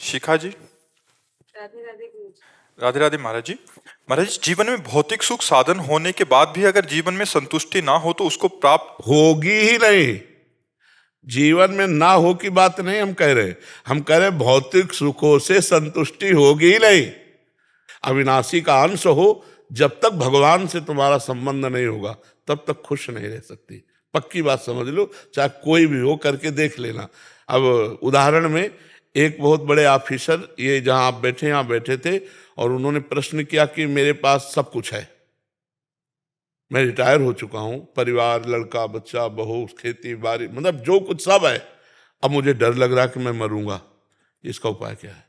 शिखा जी। राधे राधे गुरु जी। राधे राधे महाराज जी। महाराज जी, जीवन में भौतिक सुख साधन होने के बाद भी अगर जीवन में संतुष्टि ना हो तो उसको प्राप्त होगी ही नहीं। जीवन में ना हो की बात नहीं हम कह रहे, हम कह रहे भौतिक सुखों से संतुष्टि होगी ही नहीं। अविनाशी का अंश हो, जब तक भगवान से तुम्हारा संबंध नहीं होगा तब तक खुश नहीं रह सकती। पक्की बात समझ लो, चाहे कोई भी हो, करके देख लेना। अब उदाहरण में एक बहुत बड़े ऑफिसर, ये जहां आप बैठे यहाँ बैठे थे, और उन्होंने प्रश्न किया कि मेरे पास सब कुछ है, मैं रिटायर हो चुका हूं, परिवार, लड़का बच्चा, बहू, खेती बाड़ी, मतलब जो कुछ सब है, अब मुझे डर लग रहा है कि मैं मरूंगा, इसका उपाय क्या है?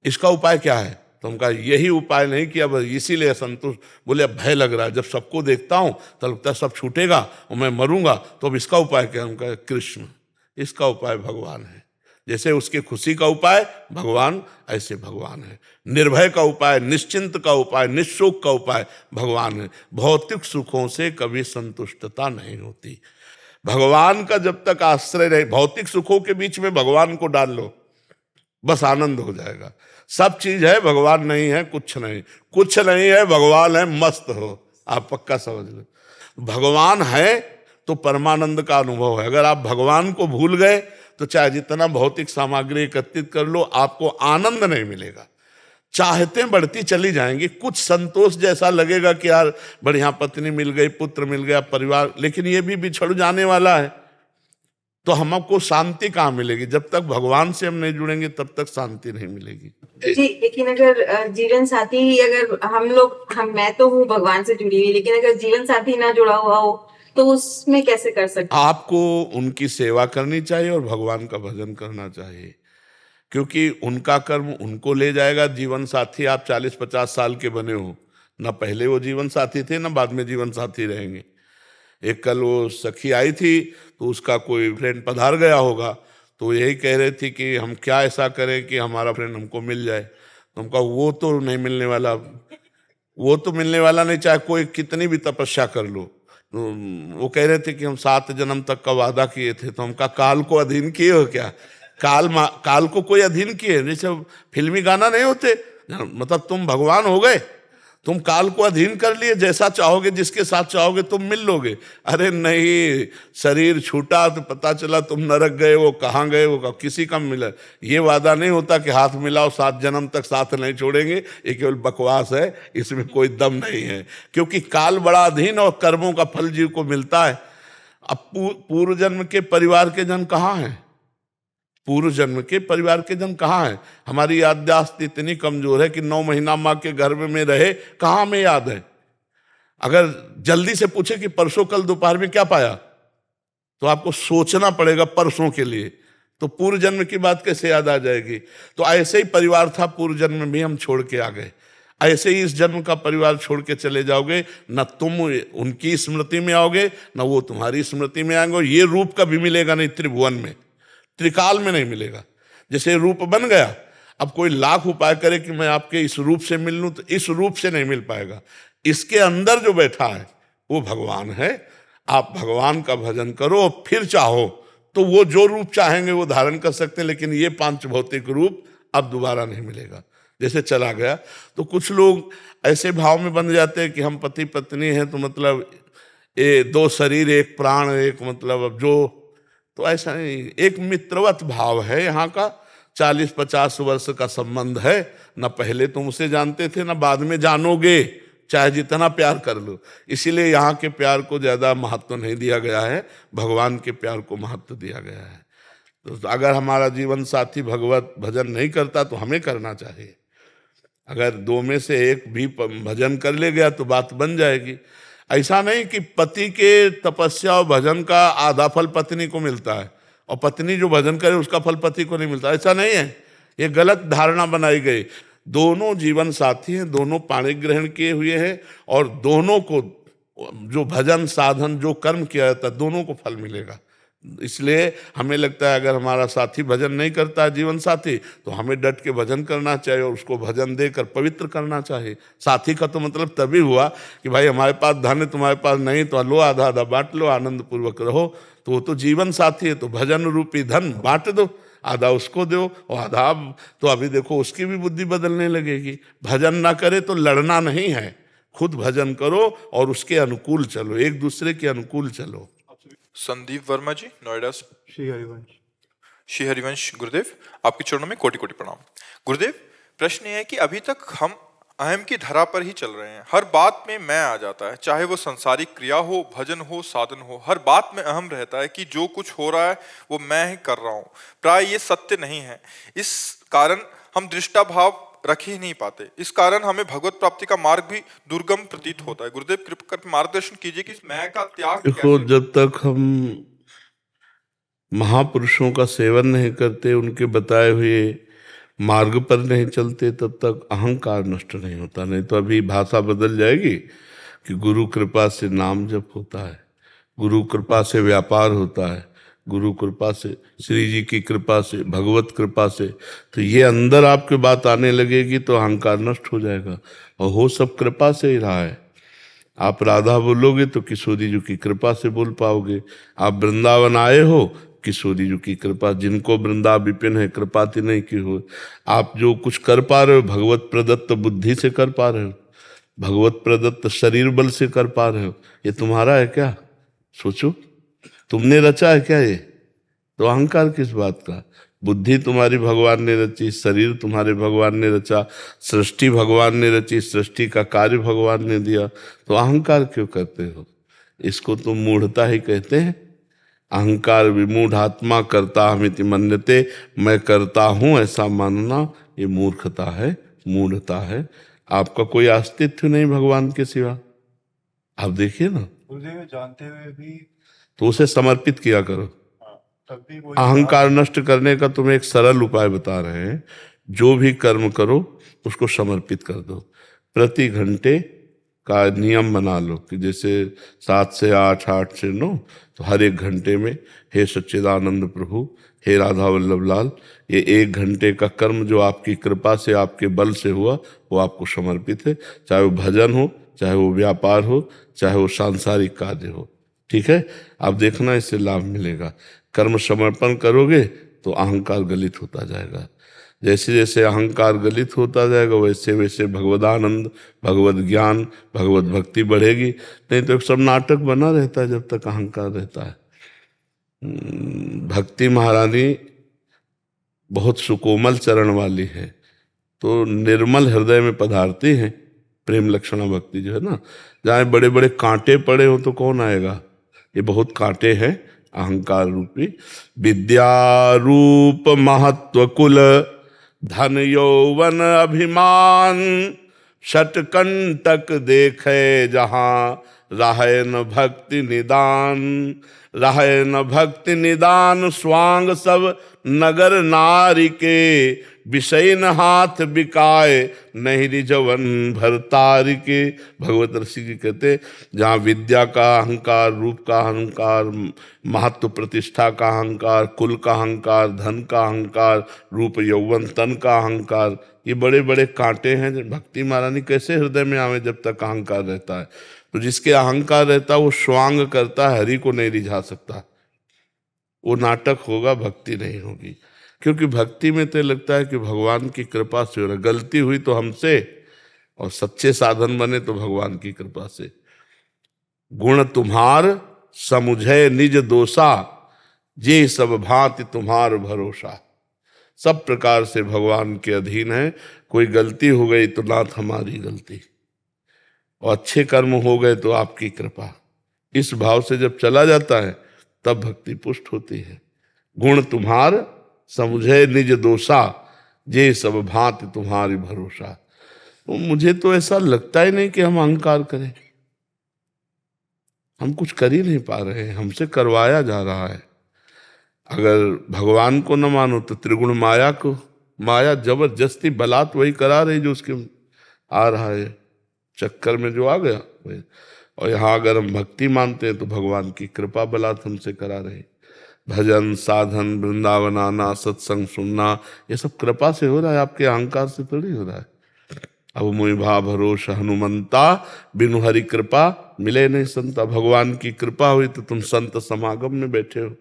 इसका उपाय क्या है? तो हम कहा यही उपाय नहीं किया, बस इसीलिए असंतुष्ट। बोले अब भय लग रहा है, जब सबको देखता हूं तो लगता है सब छूटेगा और मैं मरूंगा, तो अब इसका उपाय क्या? हम कहा कृष्ण, इसका उपाय भगवान है। जैसे उसकी खुशी का उपाय भगवान, ऐसे भगवान है। निर्भय का उपाय, निश्चिंत का उपाय, निशोक का उपाय भगवान है। भौतिक सुखों से कभी संतुष्टता नहीं होती। भगवान का जब तक आश्रय रहे, भौतिक सुखों के बीच में भगवान को डाल लो, बस आनंद हो जाएगा। सब चीज है, भगवान नहीं है, कुछ नहीं, कुछ नहीं है, भगवान है, मस्त हो। आप पक्का समझ लो, भगवान है तो परमानंद का अनुभव है। अगर आप भगवान को भूल गए तो चाहे जितना भौतिक सामग्री एकत्रित कर लो, आपको आनंद नहीं मिलेगा। चाहतें बढ़ती चली जाएंगी, कुछ संतोष जैसा लगेगा कि यार बढ़िया पत्नी मिल गई, पुत्र मिल गया, परिवार, लेकिन ये भी बिछड़ जाने वाला है। तो हमको शांति कहाँ मिलेगी? जब तक भगवान से हम नहीं जुड़ेंगे तब तक शांति नहीं मिलेगी जी। लेकिन अगर जीवन साथी ही, अगर मैं तो हूँ भगवान से जुड़ी हुई, लेकिन अगर जीवन साथी ना जुड़ा हुआ हो तो उसमें कैसे कर सकते? आपको उनकी सेवा करनी चाहिए और भगवान का भजन करना चाहिए, क्योंकि उनका कर्म उनको ले जाएगा। जीवन साथी आप 40-50 साल के बने हो, ना पहले वो जीवन साथी थे ना बाद में जीवन साथी रहेंगे। एक कल वो सखी आई थी तो उसका कोई फ्रेंड पधार गया होगा, तो यही कह रहे थी कि हम क्या ऐसा करें कि हमारा फ्रेंड हमको मिल जाए। तो हमका वो तो नहीं मिलने वाला, वो तो मिलने वाला नहीं, चाहे कोई कितनी भी तपस्या कर लो। तो वो कह रहे थे कि हम 7 जन्म तक का वादा किए थे। तो हमका काल को अधीन किए हो क्या? काल को कोई अधीन किए? जैसे फिल्मी गाना नहीं होते, मतलब तुम भगवान हो गए, तुम काल को अधीन कर लिए, जैसा चाहोगे जिसके साथ चाहोगे तुम मिल लोगे। अरे नहीं, शरीर छूटा तो पता चला तुम नरक गए, वो कहाँ गए, वो किसी का मिला। ये वादा नहीं होता कि हाथ मिलाओ 7 जन्म तक साथ नहीं छोड़ेंगे, ये केवल बकवास है, इसमें कोई दम नहीं है। क्योंकि काल बड़ा अधीन और कर्मों का फल जीव को मिलता है। अब पूर्व जन्म के परिवार के जन कहाँ हैं? पूर्व जन्म के परिवार के जन कहाँ हैं? हमारी याददाश्त इतनी कमजोर है कि 9 महीना माँ के गर्भ में रहे, कहाँ में याद है? अगर जल्दी से पूछे कि परसों कल दोपहर में क्या पाया, तो आपको सोचना पड़ेगा परसों के लिए। तो पूर्व जन्म की बात कैसे याद आ जाएगी? तो ऐसे ही परिवार था, पूर्व जन्म में भी हम छोड़ के आ गए, ऐसे ही इस जन्म का परिवार छोड़ के चले जाओगे। न तुम उनकी स्मृति में आओगे, न वो तुम्हारी स्मृति में आएंगे। ये रूप कभी मिलेगा नहीं त्रिभुवन में, त्रिकाल में नहीं मिलेगा। जैसे रूप बन गया, अब कोई लाख उपाय करे कि मैं आपके इस रूप से मिल लूं, तो इस रूप से नहीं मिल पाएगा। इसके अंदर जो बैठा है वो भगवान है। आप भगवान का भजन करो और फिर चाहो तो वो जो रूप चाहेंगे वो धारण कर सकते हैं, लेकिन ये 5 भौतिक रूप अब दोबारा नहीं मिलेगा। जैसे चला गया, तो कुछ लोग ऐसे भाव में बन जाते हैं कि हम पति पत्नी हैं, तो मतलब ये 2 शरीर 1 प्राण, एक मतलब अब जो, तो ऐसा नहीं, एक मित्रवत भाव है यहाँ का। 40-50 वर्ष का संबंध है, न पहले तुम उसे जानते थे न बाद में जानोगे, चाहे जितना प्यार कर लो। इसीलिए यहाँ के प्यार को ज्यादा महत्व नहीं दिया गया है, भगवान के प्यार को महत्व दिया गया है। तो अगर हमारा जीवन साथी भगवत भजन नहीं करता तो हमें करना चाहिए। अगर 2 में से एक भी भजन कर ले गया तो बात बन जाएगी। ऐसा नहीं कि पति के तपस्या और भजन का आधा फल पत्नी को मिलता है और पत्नी जो भजन करे उसका फल पति को नहीं मिलता, ऐसा नहीं है। ये गलत धारणा बनाई गई। दोनों जीवन साथी हैं, दोनों पाणी ग्रहण किए हुए हैं, और दोनों को जो भजन साधन जो कर्म किया जाता है दोनों को फल मिलेगा। इसलिए हमें लगता है अगर हमारा साथी भजन नहीं करता है, जीवन साथी, तो हमें डट के भजन करना चाहिए और उसको भजन देकर पवित्र करना चाहिए। साथी का तो मतलब तभी हुआ कि भाई हमारे पास धन है, तुम्हारे पास नहीं, तो लो आधा आधा बांट लो, आनंद पूर्वक रहो। तो वो तो जीवन साथी है, तो भजन रूपी धन बांट दो, आधा उसको दो और आधा तो अभी देखो उसकी भी बुद्धि बदलने लगेगी। भजन ना करे तो लड़ना नहीं है, खुद भजन करो और उसके अनुकूल चलो, एक दूसरे के अनुकूल चलो। संदीप वर्मा जी, नोएडा से। श्री हरिवंश। श्री हरिवंश गुरुदेव, आपके चरणों में कोटि कोटि प्रणाम। गुरुदेव, प्रश्न ये है कि अभी तक हम अहम की धरा पर ही चल रहे हैं। हर बात में मैं आ जाता है, चाहे वो संसारिक क्रिया हो, भजन हो, साधन हो, हर बात में अहम रहता है कि जो कुछ हो रहा है वो मैं ही कर रहा हूँ। प्राय ये सत्य नहीं है। इस कारण हम दृष्टा भाव रख ही नहीं पाते। इस कारण हमें भगवत प्राप्ति का मार्ग भी दुर्गम प्रतीत होता है। गुरुदेव कृपा कर मार्गदर्शन कीजिए कि इस मैं का त्याग देखो, कैसे। जब तक हम महापुरुषों का सेवन नहीं करते, उनके बताए हुए मार्ग पर नहीं चलते, तब तक अहंकार नष्ट नहीं होता। नहीं तो अभी भाषा बदल जाएगी कि गुरु कृपा से नाम जप होता है, गुरु कृपा से व्यापार होता है, गुरु कृपा से, श्री जी की कृपा से, भगवत कृपा से। तो ये अंदर आपके बात आने लगेगी तो अहंकार नष्ट हो जाएगा। और हो सब कृपा से ही रहा है। आप राधा बोलोगे तो किशोरी जी की कृपा से बोल पाओगे। आप वृंदावन आए हो, किशोरी जी की कृपा, जिनको वृंदा विपिन है कृपाति नहीं की हो। आप जो कुछ कर पा रहे हो भगवत प्रदत्त बुद्धि से कर पा रहे हो, भगवत प्रदत्त शरीर बल से कर पा रहे हो। ये तुम्हारा है क्या? सोचो, तुमने रचा है क्या ये? तो अहंकार किस बात का? बुद्धि तुम्हारी भगवान ने रची, शरीर तुम्हारे भगवान ने रचा, सृष्टि भगवान ने रची, सृष्टि का कार्य भगवान ने दिया। तो अहंकार क्यों करते हो? इसको तुम मूढ़ता ही कहते हैं। अहंकार विमूढ़ आत्मा करता हमिति मन्यते, मैं करता हूं ऐसा मानना ये मूर्खता है, मूढ़ता है। आपका कोई अस्तित्व नहीं भगवान के सिवा। आप देखिए ना, गुरुदेव जानते हुए भी तो उसे समर्पित किया करो। तब भी वही अहंकार नष्ट करने का तुम्हें एक सरल उपाय बता रहे हैं। जो भी कर्म करो उसको समर्पित कर दो। प्रति घंटे का नियम बना लो कि जैसे 7 से 8, 8 से 9, तो हर एक घंटे में हे सच्चिदानंद प्रभु, हे राधा वल्लभ लाल, ये 1 घंटे का कर्म जो आपकी कृपा से, आपके बल से हुआ, वो आपको समर्पित है। चाहे वो भजन हो, चाहे वो व्यापार हो, चाहे वो सांसारिक कार्य हो। ठीक है, आप देखना इससे लाभ मिलेगा। कर्म समर्पण करोगे तो अहंकार गलित होता जाएगा। जैसे जैसे अहंकार गलित होता जाएगा वैसे वैसे भगवदानंद, भगवत ज्ञान, भगवत भक्ति बढ़ेगी। नहीं तो सब नाटक बना रहता है जब तक अहंकार रहता है। भक्ति महारानी बहुत सुकोमल चरण वाली है, तो निर्मल हृदय में पधारती हैं। प्रेम लक्षणा भक्ति जो है ना, जहाँ बड़े बड़े कांटे पड़े हो तो कौन आएगा? ये बहुत कांटे हैं अहंकार रूपी। विद्या रूप महत्व कुल, धन यौवन अभिमान, षटकंटक देखे जहाँ राहे न भक्ति निदान। राहे न भक्ति निदान स्वांग सब नगर नारी के, विषय न हाथ बिकाए नहीं रिजवन भरतारी के। भगवत ऋषि जी कहते, जहाँ विद्या का अहंकार, रूप का अहंकार, महत्व प्रतिष्ठा का अहंकार, कुल का अहंकार, धन का अहंकार, रूप यौवन तन का अहंकार, ये बड़े बड़े कांटे हैं। भक्ति महारानी कैसे हृदय में आवे जब तक अहंकार रहता है? तो जिसके अहंकार रहता है वो स्वांग करता है, हरि को नहीं रिझा सकता। वो नाटक होगा, भक्ति नहीं होगी। क्योंकि भक्ति में तो लगता है कि भगवान की कृपा से हो रहा, गलती हुई तो हमसे, और सच्चे साधन बने तो भगवान की कृपा से। गुण तुम्हार समुझे निज दोषा, जे सब भांति तुम्हार भरोसा। सब प्रकार से भगवान के अधीन है। कोई गलती हो गई तो नाथ हमारी गलती, और अच्छे कर्म हो गए तो आपकी कृपा। इस भाव से जब चला जाता है तब भक्ति पुष्ट होती है। गुण तुम्हार समुझे निज दोषा, जे सब भांति तुम्हारी भरोसा। तो मुझे तो ऐसा लगता ही नहीं कि हम अहंकार करें। हम कुछ कर ही नहीं पा रहे हैं, हमसे करवाया जा रहा है। अगर भगवान को न मानो तो त्रिगुण माया को, माया जबरदस्ती बलात् वही करा रही जो उसके आ रहा है, चक्कर में जो आ गया। और यहाँ अगर हम भक्ति मानते हैं तो भगवान की कृपा बलात् हमसे करा रहे। भजन, साधन, वृंदावन आना, सत्संग सुनना, ये सब कृपा से हो रहा है, आपके अहंकार से थोड़ी हो रहा है। अब मोहि भा भरोस हनुमंता, बिनु हरि कृपा मिले नहीं संता। भगवान की कृपा हुई तो तुम संत समागम में बैठे हो।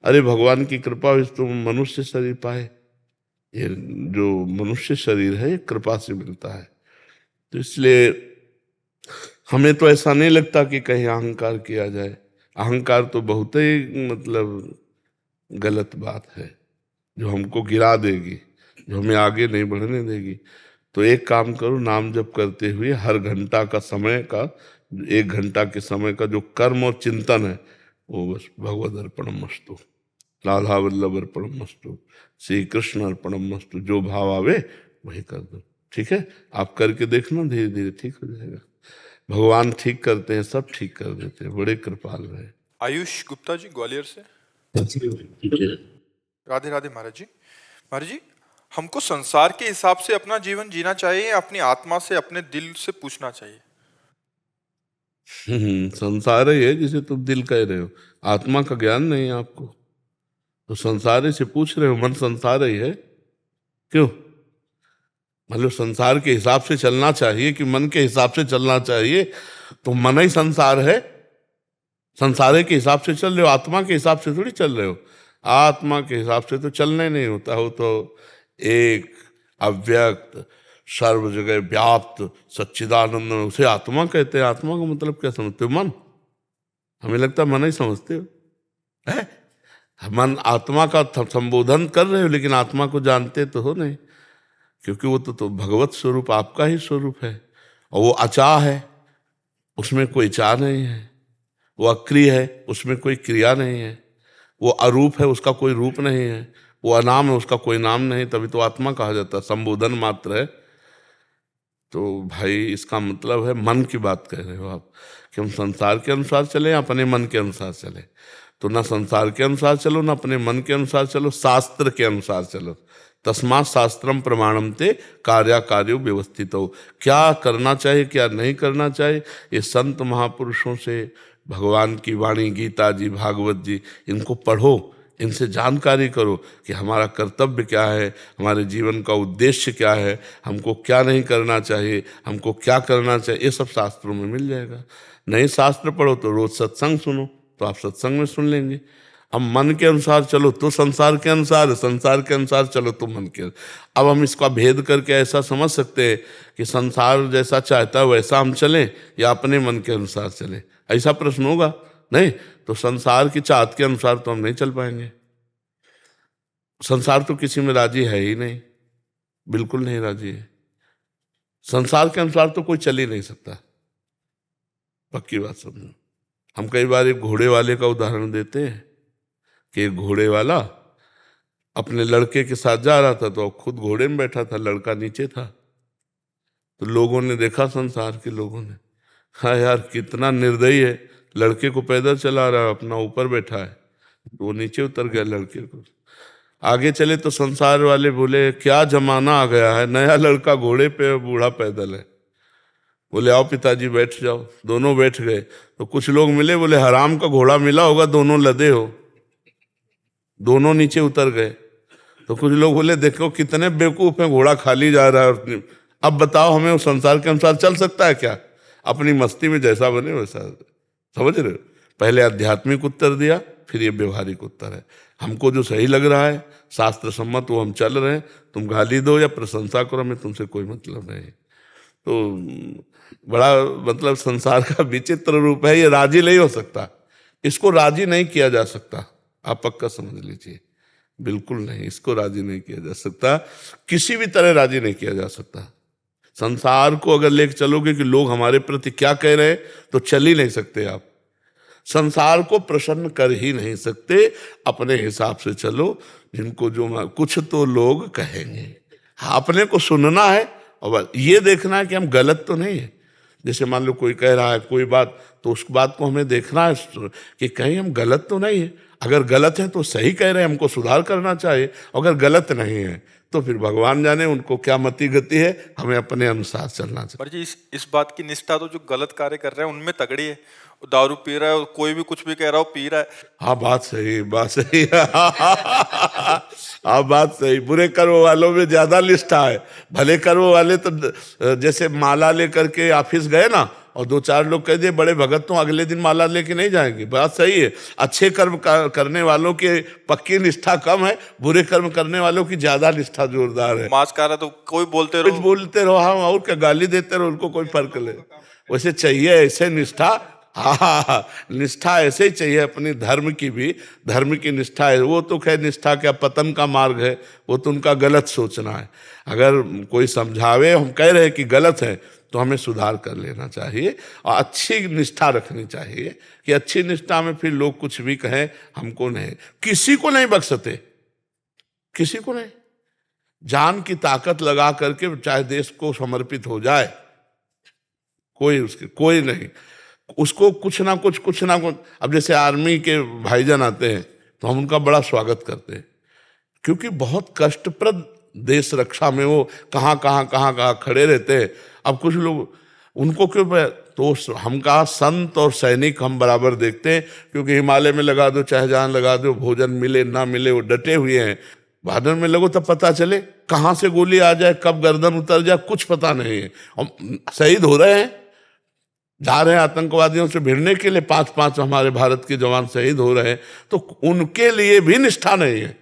अरे भगवान की कृपा हुई तो मनुष्य शरीर पाए। ये जो मनुष्य शरीर है ये कृपा से मिलता है। तो इसलिए हमें तो ऐसा नहीं लगता कि कहीं अहंकार किया जाए। अहंकार तो बहुत ही मतलब गलत बात है, जो हमको गिरा देगी, जो हमें आगे नहीं बढ़ने देगी। तो एक काम करो, नाम जप करते हुए हर घंटा का समय का, 1 घंटा के समय का जो कर्म और चिंतन है वो बस भगवद अर्पणमस्तु, राधा वल्लभ अर्पणमस्तु, श्री कृष्ण अर्पणमस्तु, जो भाव आवे वही कर दो। ठीक है, आप करके देखना, धीरे धीरे ठीक हो जाएगा। भगवान ठीक करते हैं, सब ठीक कर देते हैं, बड़े कृपाल रहे। आयुष गुप्ता जी ग्वालियर से। राधे राधे महाराज जी। महाराज जी, हमको संसार के हिसाब से अपना जीवन जीना चाहिए या अपनी आत्मा से, अपने दिल से पूछना चाहिए? संसार ही है जिसे तुम दिल कह रहे हो, आत्मा का ज्ञान नहीं है आपको, तो संसार ही से पूछ रहे हो। मन संसार ही है, क्यों? मतलब संसार के हिसाब से चलना चाहिए कि मन के हिसाब से चलना चाहिए? तो मन ही संसार है, संसार के हिसाब से चल रहे हो, आत्मा के हिसाब से थोड़ी चल रहे हो। आत्मा के हिसाब से तो चलना ही नहीं होता हो, तो एक अव्यक्त सर्व जगह व्याप्त सच्चिदानंद, उसे आत्मा कहते हैं। आत्मा का मतलब क्या समझते हो? मन। हमें लगता है मन ही समझते हो, है? मन आत्मा का संबोधन कर रहे हो, लेकिन आत्मा को जानते तो हो नहीं, क्योंकि वो तो भगवत स्वरूप आपका ही स्वरूप है। और वो अचा है, उसमें कोई चा नहीं है। वो अक्रिय है, उसमें कोई क्रिया नहीं है। वो अरूप है, उसका कोई रूप नहीं है। वो अनाम है, उसका कोई नाम नहीं, तभी तो आत्मा कहा जाता है, संबोधन मात्र है। तो भाई इसका मतलब है मन की बात कह रहे हो आप, कि हम संसार के अनुसार चले या अपने मन के अनुसार चले? तो ना संसार के अनुसार चलो, ना अपने मन के अनुसार चलो, शास्त्र के अनुसार चलो। तस्मात् शास्त्रम प्रमाणम ते कार्याकार्यो व्यवस्थित हो। क्या करना चाहिए, क्या नहीं करना चाहिए, ये संत महापुरुषों से, भगवान की वाणी, गीता जी, भागवत जी, इनको पढ़ो, इनसे जानकारी करो कि हमारा कर्तव्य क्या है, हमारे जीवन का उद्देश्य क्या है, हमको क्या नहीं करना चाहिए, हमको क्या करना चाहिए, ये सब शास्त्रों में मिल जाएगा। नहीं शास्त्र पढ़ो तो रोज सत्संग सुनो, तो आप सत्संग में सुन लेंगे। अब मन के अनुसार चलो तो संसार के अनुसार, संसार के अनुसार चलो तो मन के। अब हम इसका भेद करके ऐसा समझ सकते हैं कि संसार जैसा चाहता है वैसा हम चलें या अपने मन के अनुसार चलें, ऐसा प्रश्न होगा? नहीं, तो संसार की चाहत के अनुसार तो हम नहीं चल पाएंगे। संसार तो किसी में राजी है ही नहीं, बिल्कुल नहीं राजी है। संसार के अनुसार तो कोई चल ही नहीं सकता, पक्की बात समझो। हम कई बार एक घोड़े वाले का उदाहरण देते हैं कि एक घोड़े वाला अपने लड़के के साथ जा रहा था, तो खुद घोड़े में बैठा था, लड़का नीचे था। तो लोगों ने देखा, संसार के लोगों ने, हाँ यार कितना निर्दयी है, लड़के को पैदल चला रहा है, अपना ऊपर बैठा है। तो वो नीचे उतर गया लड़के को। आगे चले तो संसार वाले बोले क्या जमाना आ गया है, नया लड़का घोड़े पे, बूढ़ा पैदल है। बोले आओ पिताजी बैठ जाओ, दोनों बैठ गए। तो कुछ लोग मिले, बोले हराम का घोड़ा मिला होगा, दोनों लदे हो। दोनों नीचे उतर गए। तो कुछ लोग बोले देखो कितने बेवकूफ हैं, घोड़ा खाली जा रहा है। अब बताओ हमें वो संसार के अनुसार चल सकता है क्या? अपनी मस्ती में जैसा बने वैसा। समझ रहे हो? पहले आध्यात्मिक उत्तर दिया, फिर ये व्यवहारिक उत्तर है। हमको जो सही लग रहा है शास्त्र सम्मत वो हम चल रहे हैं। तुम गाली दो या प्रशंसा करो, हमें तुमसे कोई मतलब नहीं। तो बड़ा मतलब संसार का विचित्र रूप है, ये राजी नहीं हो सकता, इसको राजी नहीं किया जा सकता। आप पक्का समझ लीजिए, बिल्कुल नहीं, इसको राजी नहीं किया जा सकता, किसी भी तरह राजी नहीं किया जा सकता। संसार को अगर लेकर चलोगे कि लोग हमारे प्रति क्या कह रहे हैं, तो चल ही नहीं सकते आप। संसार को प्रसन्न कर ही नहीं सकते, अपने हिसाब से चलो। जिनको जो कुछ तो लोग कहेंगे, हाँ अपने को सुनना है और ये देखना है कि हम गलत तो नहीं है। जैसे मान लो कोई कह रहा है कोई बात, तो उस बात को हमें देखना है कि कहीं हम गलत तो नहीं है। अगर गलत है तो सही कह रहे हैं, हमको सुधार करना चाहिए। अगर गलत नहीं है तो फिर भगवान जाने उनको क्या मति गति है, हमें अपने अनुसार चलना चाहिए। पर जी इस बात की निष्ठा तो जो गलत कार्य कर रहे हैं उनमें तगड़ी है। दारू पी रहा है, कोई भी कुछ भी कह रहा हो, पी रहा है। हाँ बात सही, बात सही। हाँ बात सही। बुरे कर्म वालों में ज्यादा निष्ठा है, भले कर्म वाले तो जैसे माला लेकर के ऑफिस गए ना, और दो चार लोग कह दिए बड़े भगत तो अगले दिन माला लेके नहीं जाएंगे। बात सही है, अच्छे कर्म करने वालों के पक्की निष्ठा कम है, बुरे कर्म करने वालों की ज्यादा निष्ठा जोरदार है। मास्क आ रहा तो कोई बोलते कुछ रहो। बोलते रहो, हाँ, और क्या गाली देते रहो, उनको कोई फर्क नहीं। वैसे चाहिए ऐसे निष्ठा, हाँ, निष्ठा ऐसे ही चाहिए अपनी धर्म की भी, धर्म की निष्ठा है। वो तो खैर निष्ठा क्या पतन का मार्ग है, वो तो उनका गलत सोचना है। अगर कोई समझावे, हम कह रहे हैं कि गलत है, तो हमें सुधार कर लेना चाहिए और अच्छी निष्ठा रखनी चाहिए कि अच्छी निष्ठा में फिर लोग कुछ भी कहें हमको नहीं, किसी को नहीं बख्शते, किसी को नहीं। जान की ताकत लगा करके चाहे देश को समर्पित हो जाए, कोई उसके कोई नहीं, उसको कुछ ना कुछ। अब जैसे आर्मी के भाईजान आते हैं तो हम उनका बड़ा स्वागत करते हैं, क्योंकि बहुत कष्टप्रद देश रक्षा में वो कहाँ खड़े रहते हैं। अब कुछ लोग उनको क्यों, तो हम कहा संत और सैनिक हम बराबर देखते हैं, क्योंकि हिमालय में लगा दो चाहे जान लगा दो, भोजन मिले ना मिले वो डटे हुए हैं। बहादुर में लगो तब पता चले कहाँ से गोली आ जाए, कब गर्दन उतर जाए, कुछ पता नहीं है। हम शहीद हो रहे हैं, जा रहे हैं आतंकवादियों से भिड़ने के लिए, 5-5 हमारे भारत के जवान शहीद हो रहे हैं, तो उनके लिए भी निष्ठा नहीं है।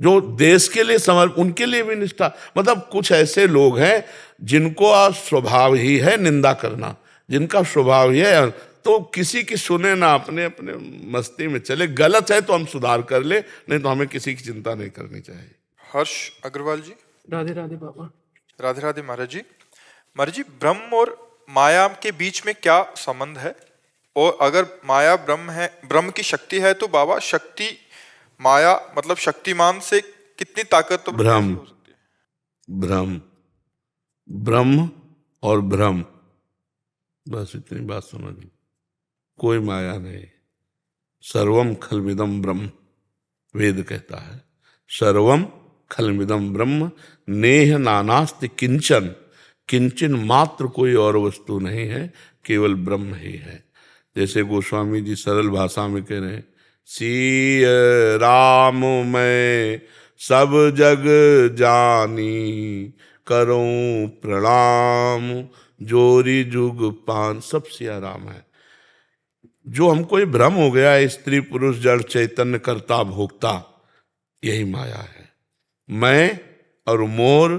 जो देश के लिए उनके लिए भी निष्ठा, मतलब कुछ ऐसे लोग हैं जिनको स्वभाव ही है निंदा करना, जिनका स्वभाव ही है, तो किसी की सुने ना, अपने अपने मस्ती में चले। गलत है तो हम सुधार कर ले, नहीं तो हमें किसी की चिंता नहीं करनी चाहिए। हर्ष अग्रवाल जी। राधे राधे बाबा। राधे राधे महाराज जी। महाराज जी, ब्रह्म और माया के बीच में क्या संबंध है? और अगर माया ब्रह्म है, ब्रह्म की शक्ति है, तो बाबा शक्ति माया मतलब शक्तिमान से कितनी ताकत तो ब्रह्म, हो सकती है? ब्रह्म और ब्रह्म, बस इतनी बात समझ लो, कोई माया नहीं। सर्वम खलविदम ब्रह्म, वेद कहता है सर्वम खलविदम ब्रह्म, नेह नानास्ति किंचन, किंचन मात्र कोई और वस्तु नहीं है, केवल ब्रह्म ही है। जैसे गोस्वामी जी सरल भाषा में कह रहे हैं, सिय राम मैं सब जग जानी, करूं प्रणाम जोरी जुग पान। सब सिया राम है। जो हमको ये भ्रम हो गया है, स्त्री पुरुष जड़ चैतन्य कर्ता भोक्ता, यही माया है। मैं और मोर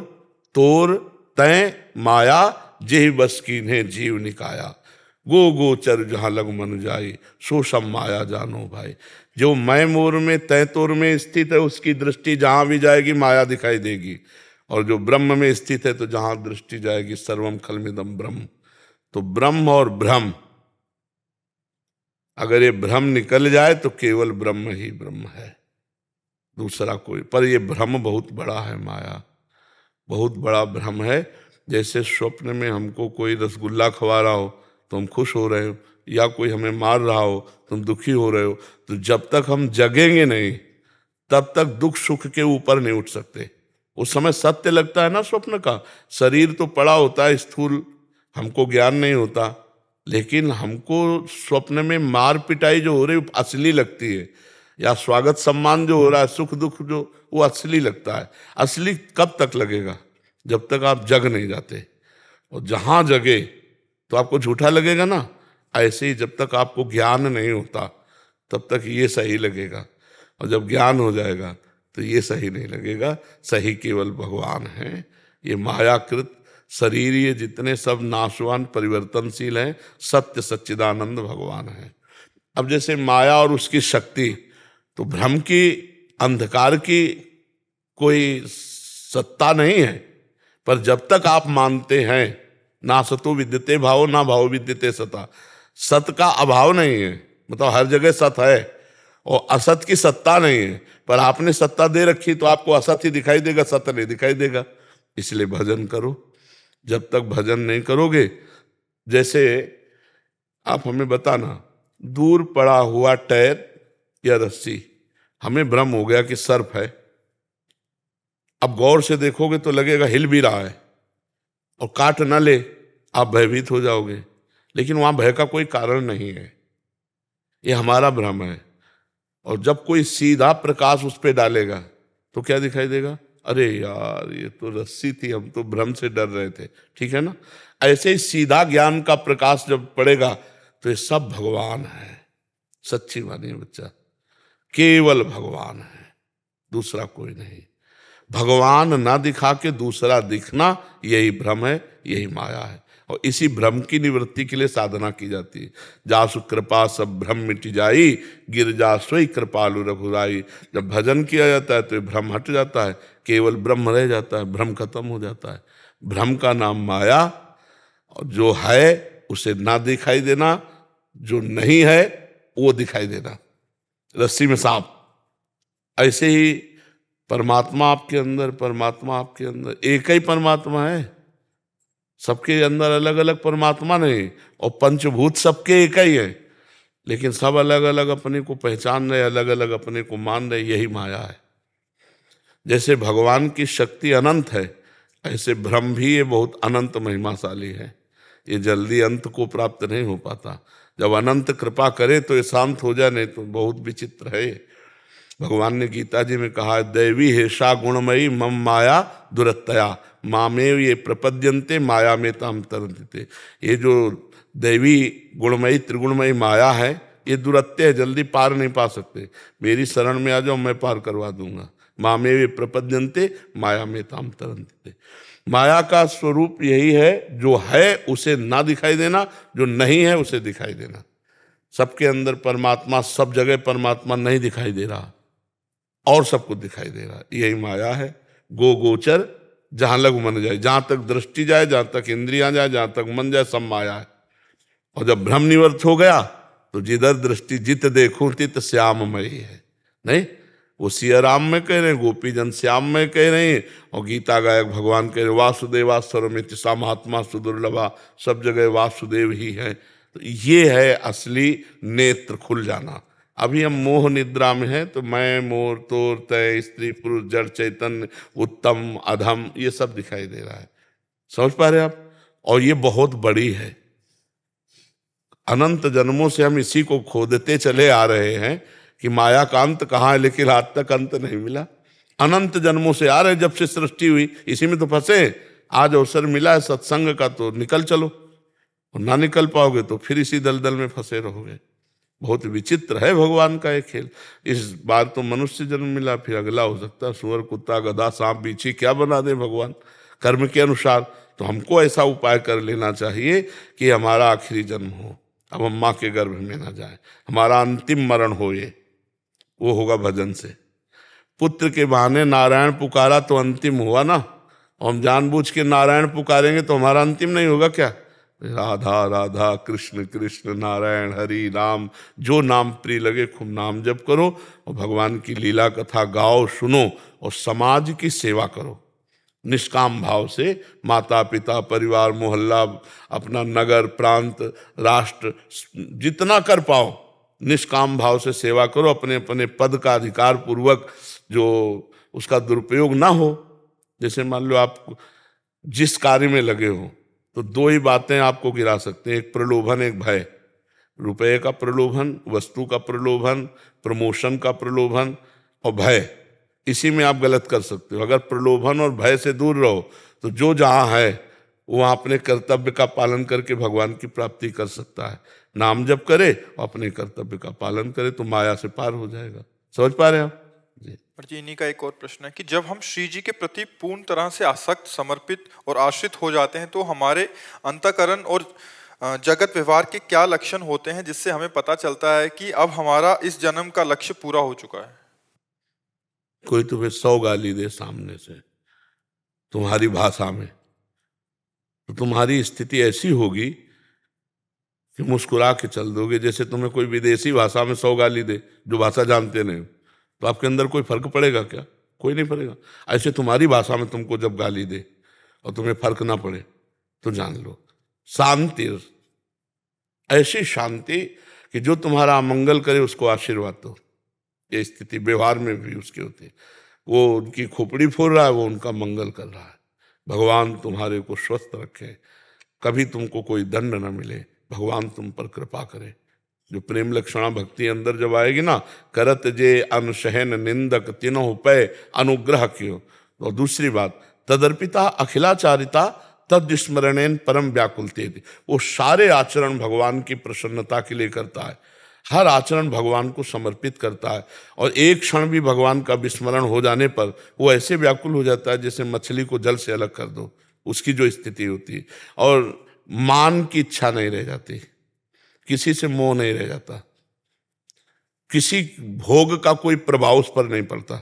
तोर तय माया, जेहि बस कीन्हे जीव निकाया, गो गोचर जहां लग मन जाई, सो सब माया जानो भाई। जो मैं मोर में तय तोर में स्थित है, उसकी दृष्टि जहां भी जाएगी माया दिखाई देगी, और जो ब्रह्म में स्थित है तो जहां दृष्टि जाएगी सर्वम खलमिदम ब्रह्म। तो ब्रह्म और भ्रम, अगर ये भ्रम निकल जाए तो केवल ब्रह्म ही ब्रह्म है, दूसरा कोई। पर ये भ्रम बहुत बड़ा है, माया बहुत बड़ा भ्रम है। जैसे स्वप्न में हमको कोई रसगुल्ला खवा रहा हो तो हम खुश हो रहे हो, या कोई हमें मार रहा हो तो हम दुखी हो रहे हो, तो जब तक हम जगेंगे नहीं तब तक दुख सुख के ऊपर नहीं उठ सकते। उस समय सत्य लगता है ना स्वप्न का, शरीर तो पड़ा होता है स्थूल, हमको ज्ञान नहीं होता, लेकिन हमको स्वप्न में मार पिटाई जो हो रही है असली लगती है, या स्वागत सम्मान जो हो रहा है, सुख दुख जो, वो असली लगता है। असली कब तक लगेगा? जब तक आप जग नहीं जाते। और जहां जगे तो आपको झूठा लगेगा ना, ऐसे ही जब तक आपको ज्ञान नहीं होता तब तक ये सही लगेगा, और जब ज्ञान हो जाएगा तो ये सही नहीं लगेगा। सही केवल भगवान है। ये मायाकृत शरीर ये जितने सब नाशवान परिवर्तनशील हैं, सत्य सच्चिदानंद भगवान है। अब जैसे माया और उसकी शक्ति, तो भ्रम की अंधकार की कोई सत्ता नहीं है, पर जब तक आप मानते हैं ना सतो विद्यते भाव ना भाव विद्यते सता, सत का अभाव नहीं है, मतलब हर जगह सत है और असत की सत्ता नहीं है, पर आपने सत्ता दे रखी तो आपको असत ही दिखाई देगा, सत्य नहीं दिखाई देगा। इसलिए भजन करो। जब तक भजन नहीं करोगे, जैसे आप हमें बताना, दूर पड़ा हुआ टायर या रस्सी, हमें भ्रम हो गया कि सर्प है, अब गौर से देखोगे तो लगेगा हिल भी रहा है, और काट ना ले आप भयभीत हो जाओगे, लेकिन वहां भय का कोई कारण नहीं है, ये हमारा भ्रम है। और जब कोई सीधा प्रकाश उस पर डालेगा तो क्या दिखाई देगा? अरे यार ये तो रस्सी थी, हम तो भ्रम से डर रहे थे, ठीक है ना। ऐसे ही सीधा ज्ञान का प्रकाश जब पड़ेगा तो ये सब भगवान है। सच्ची मानिए बच्चा, केवल भगवान है, दूसरा कोई नहीं। भगवान ना दिखा के दूसरा दिखना, यही भ्रम है, यही माया है। और इसी भ्रम की निवृत्ति के लिए साधना की जाती है। जासु कृपा सब भ्रम मिट जाई, गिर जा सोई कृपालु रघुराई। जब भजन किया जाता है तो ये भ्रम हट जाता है, केवल ब्रह्म रह जाता है, भ्रम खत्म हो जाता है। भ्रम का नाम माया, और जो है उसे ना दिखाई देना, जो नहीं है वो दिखाई देना, रस्सी में सांप। ऐसे ही परमात्मा आपके अंदर, परमात्मा आपके अंदर, एक ही परमात्मा है, सबके अंदर अलग अलग परमात्मा नहीं। और पंचभूत सबके एक ही है, लेकिन सब अलग अलग अपने को पहचान रहे, अलग अलग अपने को मान रहे, यही माया है। जैसे भगवान की शक्ति अनंत है, ऐसे भ्रम भी ये बहुत अनंत महिमाशाली है। ये जल्दी अंत को प्राप्त नहीं हो पाता। जब अनंत कृपा करे तो ये शांत हो जाए, नहीं तो बहुत विचित्र है। भगवान ने गीता जी में कहा, दैवी हेषा गुणमयी मम माया दुरत्तया मामेव ये प्रपद्यन्ते माया में ताम तरन्ते। ये जो दैवी गुणमयी त्रिगुणमयी माया है, ये दुरत्य है, जल्दी पार नहीं पा सकते। मेरी शरण में आ जाओ, मैं पार करवा दूंगा। मामेव ये प्रपद्यन्ते माया में ताम तरन्ते। माया का स्वरूप यही है, जो है उसे ना दिखाई देना, जो नहीं है उसे दिखाई देना। सबके अंदर परमात्मा, सब जगह परमात्मा नहीं दिखाई दे रहा, और सब कुछ दिखाई दे रहा, यही माया है। गो गोचर जहां लघु मन जाए, जहां तक दृष्टि जाए, जहां तक इंद्रियां जाए, जहां तक मन जाए, सब माया है। और जब भ्रम निवर्त हो गया तो जिधर दृष्टि जित देखूं तित श्याममयी है। नहीं, वो सिया राम में कह रहे हैं, गोपी जन श्याम में कह रहे हैं, और गीता गायक भगवान कह रहे वासुदेवा सर्वमिति सा महात्मा सुदुर्लभा, सब जगह वासुदेव ही है। तो ये है असली नेत्र खुल जाना। अभी हम मोह निद्रा में हैं, तो मैं, मोर, तोर, तय, स्त्री, पुरुष, जड़, चैतन्य, उत्तम, अधम, ये सब दिखाई दे रहा है। समझ पा रहे आप? और ये बहुत बड़ी है। अनंत जन्मों से हम इसी को खोदते चले आ रहे हैं कि माया का अंत कहाँ है, लेकिन आज तक अंत नहीं मिला। अनंत जन्मों से आ रहे, जब से सृष्टि हुई इसी में तो फंसे। आज अवसर मिला है सत्संग का, तो निकल चलो, और ना निकल पाओगे तो फिर इसी दलदल में फंसे रहोगे। बहुत विचित्र है भगवान का एक खेल। इस बार तो मनुष्य जन्म मिला, फिर अगला हो सकता है सुअर, कुत्ता, गधा, सांप, बिच्छी, क्या बना दे भगवान कर्म के अनुसार। तो हमको ऐसा उपाय कर लेना चाहिए कि हमारा आखिरी जन्म हो, अब हम माँ के गर्भ में ना जाए, हमारा अंतिम मरण हो, ये वो होगा भजन से। पुत्र के बहाने नारायण पुकारा तो अंतिम हुआ ना, और हम जानबूझ के नारायण पुकारेंगे तो हमारा अंतिम नहीं होगा क्या? राधा राधा कृष्ण कृष्ण नारायण हरि राम, जो नाम प्रिय लगे खूब नाम जप करो, और भगवान की लीला कथा गाओ, सुनो, और समाज की सेवा करो निष्काम भाव से। माता पिता, परिवार, मोहल्ला, अपना नगर, प्रांत, राष्ट्र, जितना कर पाओ निष्काम भाव से सेवा करो। अपने अपने पद का अधिकार पूर्वक, जो उसका दुरुपयोग ना हो। जैसे मान लो आप जिस कार्य में लगे हो, तो दो ही बातें आपको गिरा सकते हैं, एक प्रलोभन, एक भय। रुपए का प्रलोभन, वस्तु का प्रलोभन, प्रमोशन का प्रलोभन, और भय, इसी में आप गलत कर सकते हो। अगर प्रलोभन और भय से दूर रहो तो जो जहाँ है वहाँ अपने कर्तव्य का पालन करके भगवान की प्राप्ति कर सकता है। नाम जप करे और अपने कर्तव्य का पालन करे तो माया से पार हो जाएगा। समझ पा रहे हैं आप जी? पर जी इन्हीं का एक और प्रश्न है कि जब हम श्री जी के प्रति पूर्ण तरह से आसक्त, समर्पित और आश्रित हो जाते हैं, तो हमारे अंतःकरण और जगत व्यवहार के क्या लक्षण होते हैं, जिससे हमें पता चलता है कि अब हमारा इस जन्म का लक्ष्य पूरा हो चुका है? कोई तुम्हें 100 गाली दे सामने से तुम्हारी भाषा में, तो तुम्हारी स्थिति ऐसी होगी कि मुस्कुरा के चल दोगे। जैसे तुम्हें कोई विदेशी भाषा में 100 गाली दे, जो भाषा जानते नहीं, तो आपके अंदर कोई फर्क पड़ेगा क्या? कोई नहीं पड़ेगा। ऐसे तुम्हारी भाषा में तुमको जब गाली दे और तुम्हें फर्क ना पड़े, तो जान लो शांति, ऐसी शांति कि जो तुम्हारा अमंगल करे उसको आशीर्वाद दो। ये स्थिति व्यवहार में भी उसकी होती है। वो उनकी खोपड़ी फोड़ रहा है, वो उनका मंगल कर रहा है। भगवान तुम्हारे को स्वस्थ रखे, कभी तुमको कोई दंड न मिले, भगवान तुम पर कृपा करे। जो प्रेम लक्षणा भक्ति अंदर जब आएगी ना, करत जे अनशहन निंदक तिनों पे अनुग्रह क्यों, और दूसरी बात, तदर्पिता अखिलाचारिता तद स्मरणेन परम व्याकुलते, वो सारे आचरण भगवान की प्रसन्नता के लिए करता है, हर आचरण भगवान को समर्पित करता है, और एक क्षण भी भगवान का विस्मरण हो जाने पर वो ऐसे व्याकुल हो जाता है जैसे मछली को जल से अलग कर दो, उसकी जो स्थिति होती है। और मान की इच्छा नहीं रह जाती, किसी से मोह नहीं रह जाता, किसी भोग का कोई प्रभाव उस पर नहीं पड़ता।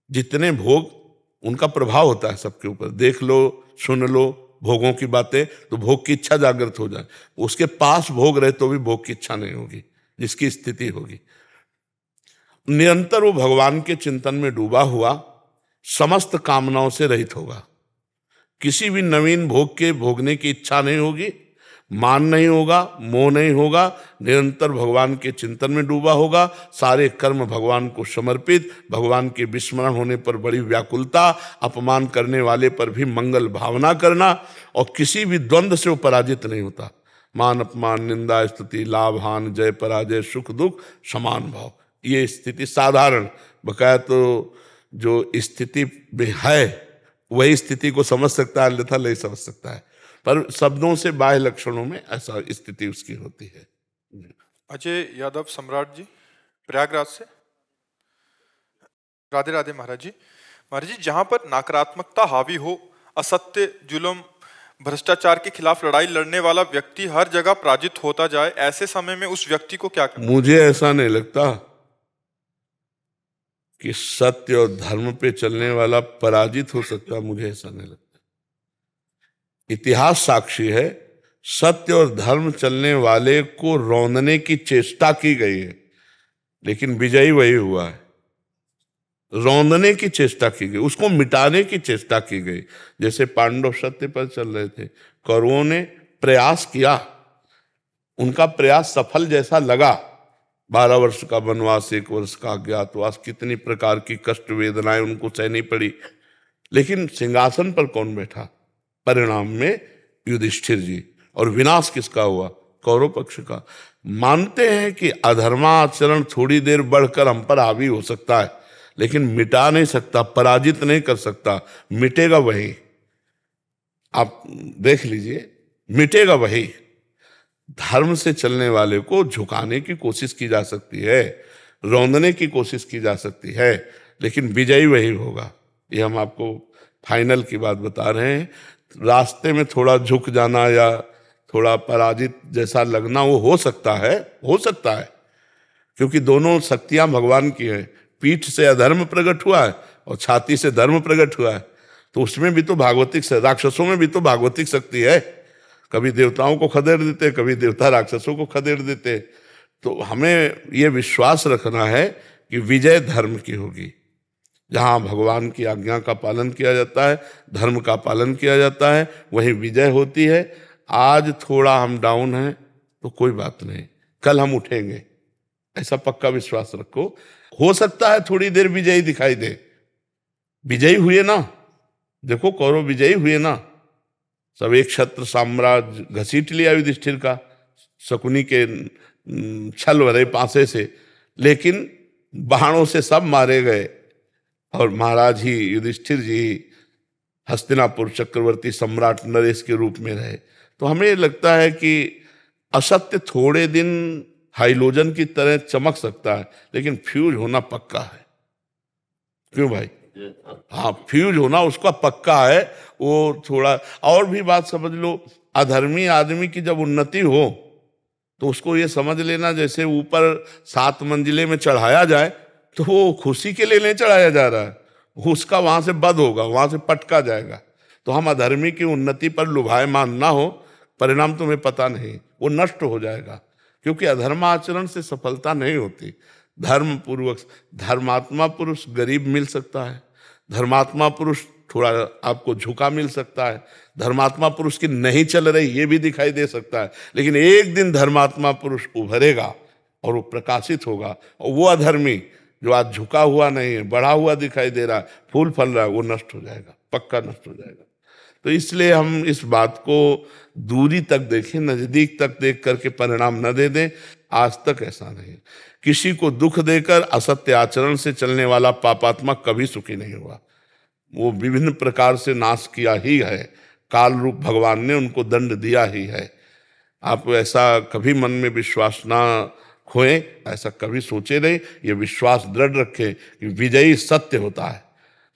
जितने भोग उनका प्रभाव होता है सबके ऊपर, देख लो सुन लो भोगों की बातें, तो भोग की इच्छा जागृत हो जाए, उसके पास भोग रहे तो भी भोग की इच्छा नहीं होगी, जिसकी स्थिति होगी। निरंतर वो भगवान के चिंतन में डूबा हुआ समस्त कामनाओं से रहित होगा, किसी भी नवीन भोग के भोगने की इच्छा नहीं होगी, मान नहीं होगा, मोह नहीं होगा, निरंतर भगवान के चिंतन में डूबा होगा, सारे कर्म भगवान को समर्पित, भगवान के विस्मरण होने पर बड़ी व्याकुलता, अपमान करने वाले पर भी मंगल भावना करना, और किसी भी द्वंद्व से वो पराजित नहीं होता। मान अपमान निंदा स्तुति लाभ हान जय पराजय सुख दुख समान भाव, ये स्थिति साधारण, बकाया तो जो स्थिति में है वही स्थिति को समझ सकता है, अन्यथा नहीं समझ सकता है, पर शब्दों से बाह्य लक्षणों में ऐसा स्थिति उसकी होती है। अजय यादव सम्राट जी, प्रयागराज से। राधे राधे महाराज जी। महाराज जी, जहां पर नकारात्मकता हावी हो, असत्य जुल्म भ्रष्टाचार के खिलाफ लड़ाई लड़ने वाला व्यक्ति हर जगह पराजित होता जाए, ऐसे समय में उस व्यक्ति को क्या करना? मुझे ऐसा नहीं लगता कि सत्य और धर्म पे चलने वाला पराजित हो सकता, मुझे ऐसा नहीं लगता। इतिहास साक्षी है, सत्य और धर्म चलने वाले को रौंदने की चेष्टा की गई है, लेकिन विजयी वही हुआ है। रौंदने की चेष्टा की गई, उसको मिटाने की चेष्टा की गई। जैसे पांडव सत्य पर चल रहे थे, कौरवों ने प्रयास किया, उनका प्रयास सफल जैसा लगा, 12 वर्ष का वनवास, 1 वर्ष का अज्ञातवास, कितनी प्रकार की कष्ट वेदनाएं उनको सहनी पड़ी, लेकिन सिंहासन पर कौन बैठा? परिणाम में युधिष्ठिर जी। और विनाश किसका हुआ? कौरव पक्ष का। मानते हैं कि अधर्माचरण थोड़ी देर बढ़कर हम पर हावी हो सकता है, लेकिन मिटा नहीं सकता, पराजित नहीं कर सकता, मिटेगा वही। आप देख लीजिए, मिटेगा वही। धर्म से चलने वाले को झुकाने की कोशिश की जा सकती है, रौंदने की कोशिश की जा सकती है, लेकिन विजयी वही होगा। ये हम आपको फाइनल की बात बता रहे हैं। रास्ते में थोड़ा झुक जाना या थोड़ा पराजित जैसा लगना वो हो सकता है, हो सकता है, क्योंकि दोनों शक्तियां भगवान की हैं। पीठ से अधर्म प्रकट हुआ है और छाती से धर्म प्रकट हुआ है, तो उसमें भी तो भागवतिक, राक्षसों में भी तो भागवतिक शक्ति है। कभी देवताओं को खदेड़ देते, कभी देवता राक्षसों को खदेड़ देते। तो हमें ये विश्वास रखना है कि विजय धर्म की होगी। जहाँ भगवान की आज्ञा का पालन किया जाता है, धर्म का पालन किया जाता है, वहीं विजय होती है। आज थोड़ा हम डाउन हैं तो कोई बात नहीं, कल हम उठेंगे, ऐसा पक्का विश्वास रखो। हो सकता है थोड़ी देर विजयी दिखाई दे, विजयी हुए ना, देखो कौरव विजयी हुए ना, सब एक छत्र साम्राज्य घसीट लिया युधिष्ठिर का शकुनी के छल भरे पासे से, लेकिन बाणों से सब मारे गए और महाराज ही युधिष्ठिर जी हस्तिनापुर चक्रवर्ती सम्राट नरेश के रूप में रहे। तो हमें लगता है कि असत्य थोड़े दिन हाइलोजन की तरह चमक सकता है, लेकिन फ्यूज होना पक्का है। क्यों भाई? हाँ, फ्यूज होना उसका पक्का है। वो थोड़ा और भी बात समझ लो, अधर्मी आदमी की जब उन्नति हो तो उसको ये समझ लेना जैसे ऊपर 7 मंजिले में चढ़ाया जाए तो वो खुशी के लिए नहीं चढ़ाया जा रहा है, उसका वहां से बध होगा, वहां से पटका जाएगा। तो हम अधर्मी की उन्नति पर लुभायमान ना हो, परिणाम तुम्हें पता नहीं, वो नष्ट हो जाएगा। क्योंकि अधर्माचरण से सफलता नहीं होती। धर्म पूर्वक, धर्मात्मा पुरुष गरीब मिल सकता है, धर्मात्मा पुरुष थोड़ा आपको झुका मिल सकता है, धर्मात्मा पुरुष की नहीं चल रही ये भी दिखाई दे सकता है, लेकिन एक दिन धर्मात्मा पुरुष उभरेगा और वो प्रकाशित होगा, और वो अधर्मी जो आज झुका हुआ नहीं है, बढ़ा हुआ दिखाई दे रहा है, फूल फल रहा है, वो नष्ट हो जाएगा, पक्का नष्ट हो जाएगा। तो इसलिए हम इस बात को दूरी तक देखें, नजदीक तक देख करके परिणाम न दे दें। आज तक ऐसा नहीं, किसी को दुख देकर असत्य आचरण से चलने वाला पापात्मा कभी सुखी नहीं हुआ। वो विभिन्न प्रकार से नाश किया ही है। काल रूप भगवान ने उनको दंड दिया ही है। आप ऐसा कभी मन में विश्वास ना खोएं, ऐसा कभी सोचे नहीं। ये विश्वास दृढ़ रखें कि विजयी सत्य होता है।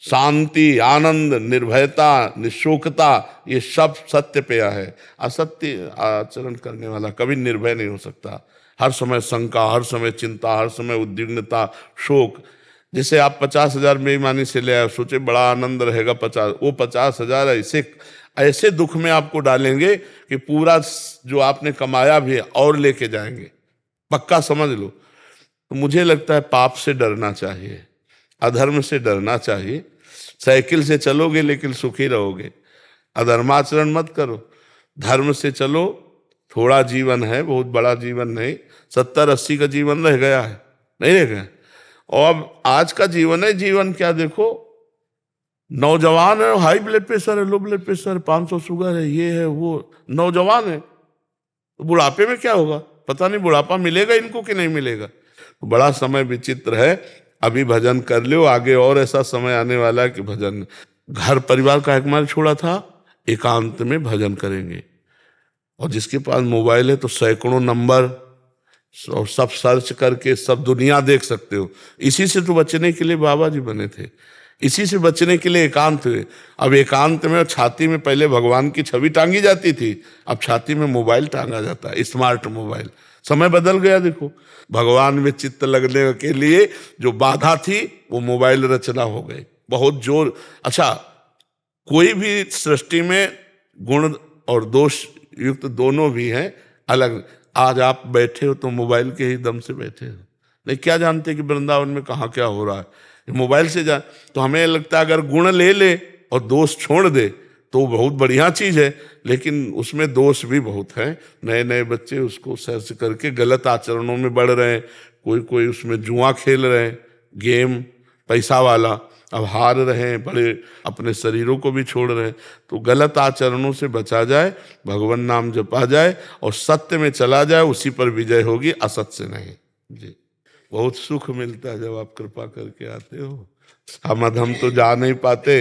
शांति, आनंद, निर्भयता, निशोकता, ये सब सत्य पे है। असत्य आचरण करने वाला कभी निर्भय नहीं हो सकता। हर समय शंका, हर समय चिंता, हर समय उद्विग्नता, शोक। जैसे आप 50,000 बेईमानी से ले आए, सोचे बड़ा आनंद रहेगा 50, वो 50,000 ऐसे ऐसे दुख में आपको डालेंगे कि पूरा जो आपने कमाया भी है और लेके जाएंगे, पक्का समझ लो। तो मुझे लगता है पाप से डरना चाहिए, अधर्म से डरना चाहिए। साइकिल से चलोगे लेकिन सुखी रहोगे। अधर्माचरण मत करो, धर्म से चलो। थोड़ा जीवन है, बहुत बड़ा जीवन नहीं। 70-80 का जीवन रह गया है, नहीं रह गया। और अब आज का जीवन है, जीवन क्या देखो, नौजवान है, हाई ब्लड प्रेशर है, लो ब्लड प्रेशर है, 500 शुगर है, ये है वो, नौजवान है। तो बुढ़ापे में क्या होगा पता नहीं, बुढ़ापा मिलेगा इनको कि नहीं मिलेगा। तो बड़ा समय विचित्र है। अभी भजन कर लो, आगे और ऐसा समय आने वाला है कि भजन, घर परिवार का एकमाल छोड़ा था, एकांत में भजन करेंगे। और जिसके पास मोबाइल है तो सैकड़ों नंबर और सब सर्च करके सब दुनिया देख सकते हो। इसी से तो बचने के लिए बाबा जी बने थे, इसी से बचने के लिए एकांत हुए। अब एकांत में छाती में पहले भगवान की छवि टांगी जाती थी, अब छाती में मोबाइल टांगा जाता है, स्मार्ट मोबाइल। समय बदल गया देखो। भगवान में चित्त लगने के लिए जो बाधा थी वो मोबाइल रचना हो गई, बहुत जोर। अच्छा, कोई भी सृष्टि में गुण और दोष युक्त दोनों भी हैं अलग। आज आप बैठे हो तो मोबाइल के ही दम से बैठे हो, नहीं क्या जानते कि वृंदावन में कहाँ क्या हो रहा है, मोबाइल से जा। तो हमें लगता है अगर गुण ले ले और दोष छोड़ दे तो बहुत बढ़िया चीज है, लेकिन उसमें दोष भी बहुत है। नए नए बच्चे उसको सर्च करके गलत आचरणों में बढ़ रहे हैं। कोई कोई उसमें जुआ खेल रहे हैं, गेम पैसा वाला, अब हार रहे हैं, बड़े अपने शरीरों को भी छोड़ रहे हैं। तो गलत आचरणों से बचा जाए, भगवान नाम जपा जाए और सत्य में चला जाए, उसी पर विजय होगी, असत से नहीं। जी, बहुत सुख मिलता है जब आप कृपा करके आते हो। हम अधम तो जा नहीं पाते,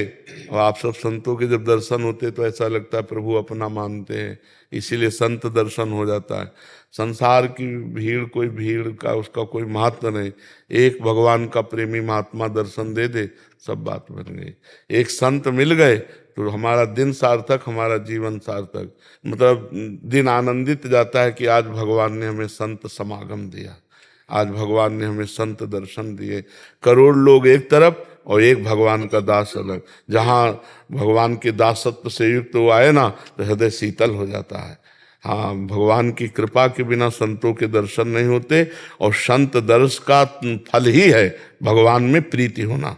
और आप सब संतों के जब दर्शन होते तो ऐसा लगता है प्रभु अपना मानते हैं, इसीलिए संत दर्शन हो जाता है। संसार की भीड़, कोई भीड़ का उसका कोई महत्व नहीं। एक भगवान का प्रेमी महात्मा दर्शन दे दे, सब बात बन गई। एक संत मिल गए तो हमारा दिन सार्थक, हमारा जीवन सार्थक। मतलब दिन आनंदित जाता है कि आज भगवान ने हमें संत समागम दिया, आज भगवान ने हमें संत दर्शन दिए। करोड़ लोग एक तरफ और एक भगवान का दास अलग। जहाँ भगवान के दासत्व से युक्त वो आए ना तो हृदय शीतल हो जाता है। हाँ, भगवान की कृपा के बिना संतों के दर्शन नहीं होते, और संत दर्श का फल ही है भगवान में प्रीति होना।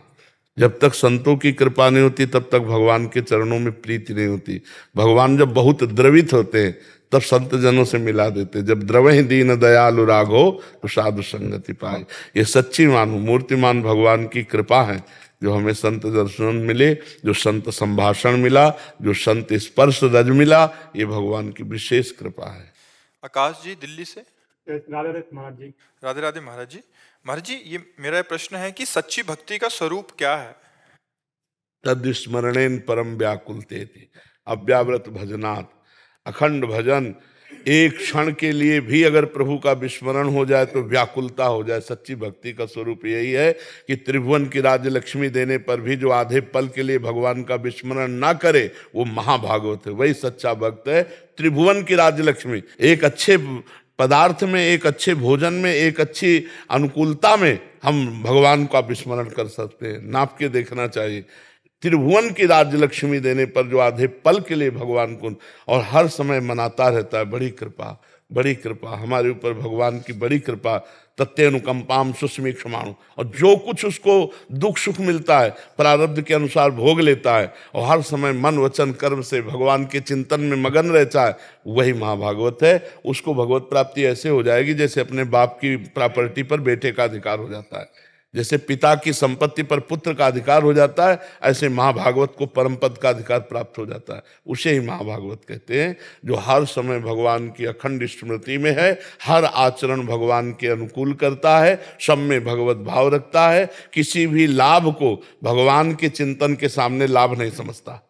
जब तक संतों की कृपा नहीं होती तब तक भगवान के चरणों में प्रीति नहीं होती। भगवान जब बहुत द्रवित होते हैं तब संत जनों से मिला देते। जब द्रवहि दीन दयालु राघो तो साधु संगति पाए। ये सच्ची मानो मूर्तिमान भगवान की कृपा है जो हमें संत दर्शन मिले, जो संत संभाषण मिला, जो संत स्पर्श रज मिला, ये भगवान की विशेष कृपा है। आकाश जी दिल्ली से। राधे राधे महाराज जी। राधे राधे महाराज जी। महाराज जी, ये मेरा प्रश्न है कि सच्ची भक्ति का स्वरूप क्या है? तद स्मरणेन परम व्याकुलते थी, अव्याव्रत भजनात्, अखंड भजन। एक क्षण के लिए भी अगर प्रभु का विस्मरण हो जाए तो व्याकुलता हो जाए। सच्ची भक्ति का स्वरूप यही है कि त्रिभुवन की राज्य लक्ष्मी देने पर भी जो आधे पल के लिए भगवान का विस्मरण ना करे वो महाभागवत है, वही सच्चा भक्त है। त्रिभुवन की राज्य लक्ष्मी, एक अच्छे पदार्थ में, एक अच्छे भोजन में, एक अच्छी अनुकूलता में हम भगवान का विस्मरण कर सकते हैं। नाप के देखना चाहिए। त्रिभुवन की राज्य लक्ष्मी देने पर जो आधे पल के लिए भगवान को और हर समय मनाता रहता है, बड़ी कृपा, बड़ी कृपा हमारे ऊपर, भगवान की बड़ी कृपा। तत्यनुकंपाम सुस्मीक्षमाणु, और जो कुछ उसको दुख सुख मिलता है प्रारब्ध के अनुसार भोग लेता है, और हर समय मन वचन कर्म से भगवान के चिंतन में मगन रहता है, वही महाभागवत है। उसको भगवत प्राप्ति ऐसे हो जाएगी जैसे अपने बाप की प्रॉपर्टी पर बेटे का अधिकार हो जाता है। जैसे पिता की संपत्ति पर पुत्र का अधिकार हो जाता है, ऐसे महाभागवत को परम पद का अधिकार प्राप्त हो जाता है। उसे ही महाभागवत कहते हैं, जो हर समय भगवान की अखंड स्मृति में है, हर आचरण भगवान के अनुकूल करता है, सब में भगवत भाव रखता है, किसी भी लाभ को भगवान के चिंतन के सामने लाभ नहीं समझता।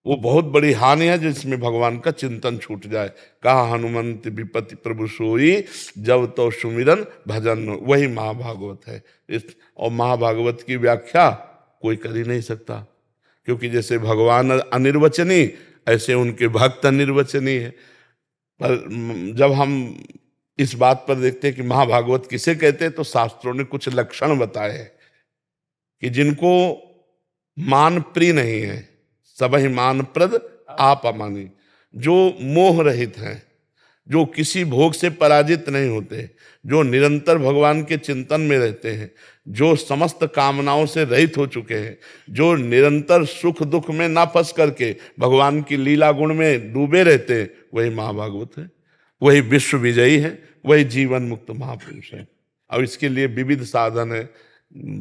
वो बहुत बड़ी हानि है जिसमें भगवान का चिंतन छूट जाए। कहा हनुमंत विपति प्रभु सोई, जब तो सुमिरन भजन। वही महाभागवत है। और महाभागवत की व्याख्या कोई कर ही नहीं सकता, क्योंकि जैसे भगवान अनिर्वचनीय, ऐसे उनके भक्त अनिर्वचनीय है। पर जब हम इस बात पर देखते हैं कि महाभागवत किसे कहते हैं, तो शास्त्रों ने कुछ लक्षण बताए हैं कि जिनको मान प्रिय नहीं है, सबहि मान प्रद आप अमानी, जो मोह रहित हैं, जो किसी भोग से पराजित नहीं होते, जो निरंतर भगवान के चिंतन में रहते हैं, जो समस्त कामनाओं से रहित हो चुके हैं, जो निरंतर सुख दुख में ना फंस करके भगवान की लीला गुण में डूबे रहते हैं, वही महाभागवत है, वही विश्व विजयी है, वही जीवन मुक्त महापुरुष है। और इसके लिए विविध साधन है,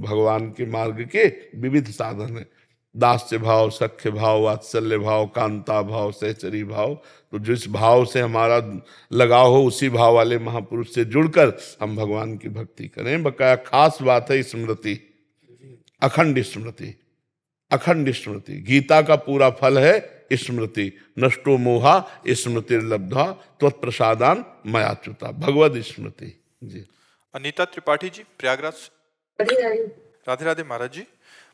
भगवान के मार्ग के विविध साधन है। दास्य भाव, सख्य भाव, वात्सल्य भाव, कांता भाव, सहचरी भाव। तो जिस भाव से हमारा लगाव हो, उसी भाव वाले महापुरुष से जुड़कर हम भगवान की भक्ति करें। बकाया खास बात है स्मृति, अखंड स्मृति। अखंड स्मृति, गीता का पूरा फल है स्मृति। नष्टो मोहा स्मृतिर्लब्धा त्वत्प्रसादान मयाच्युता। भगवद स्मृति। जी। अनीता त्रिपाठी जी, प्रयागराज। राधे राधे राधे महाराज जी।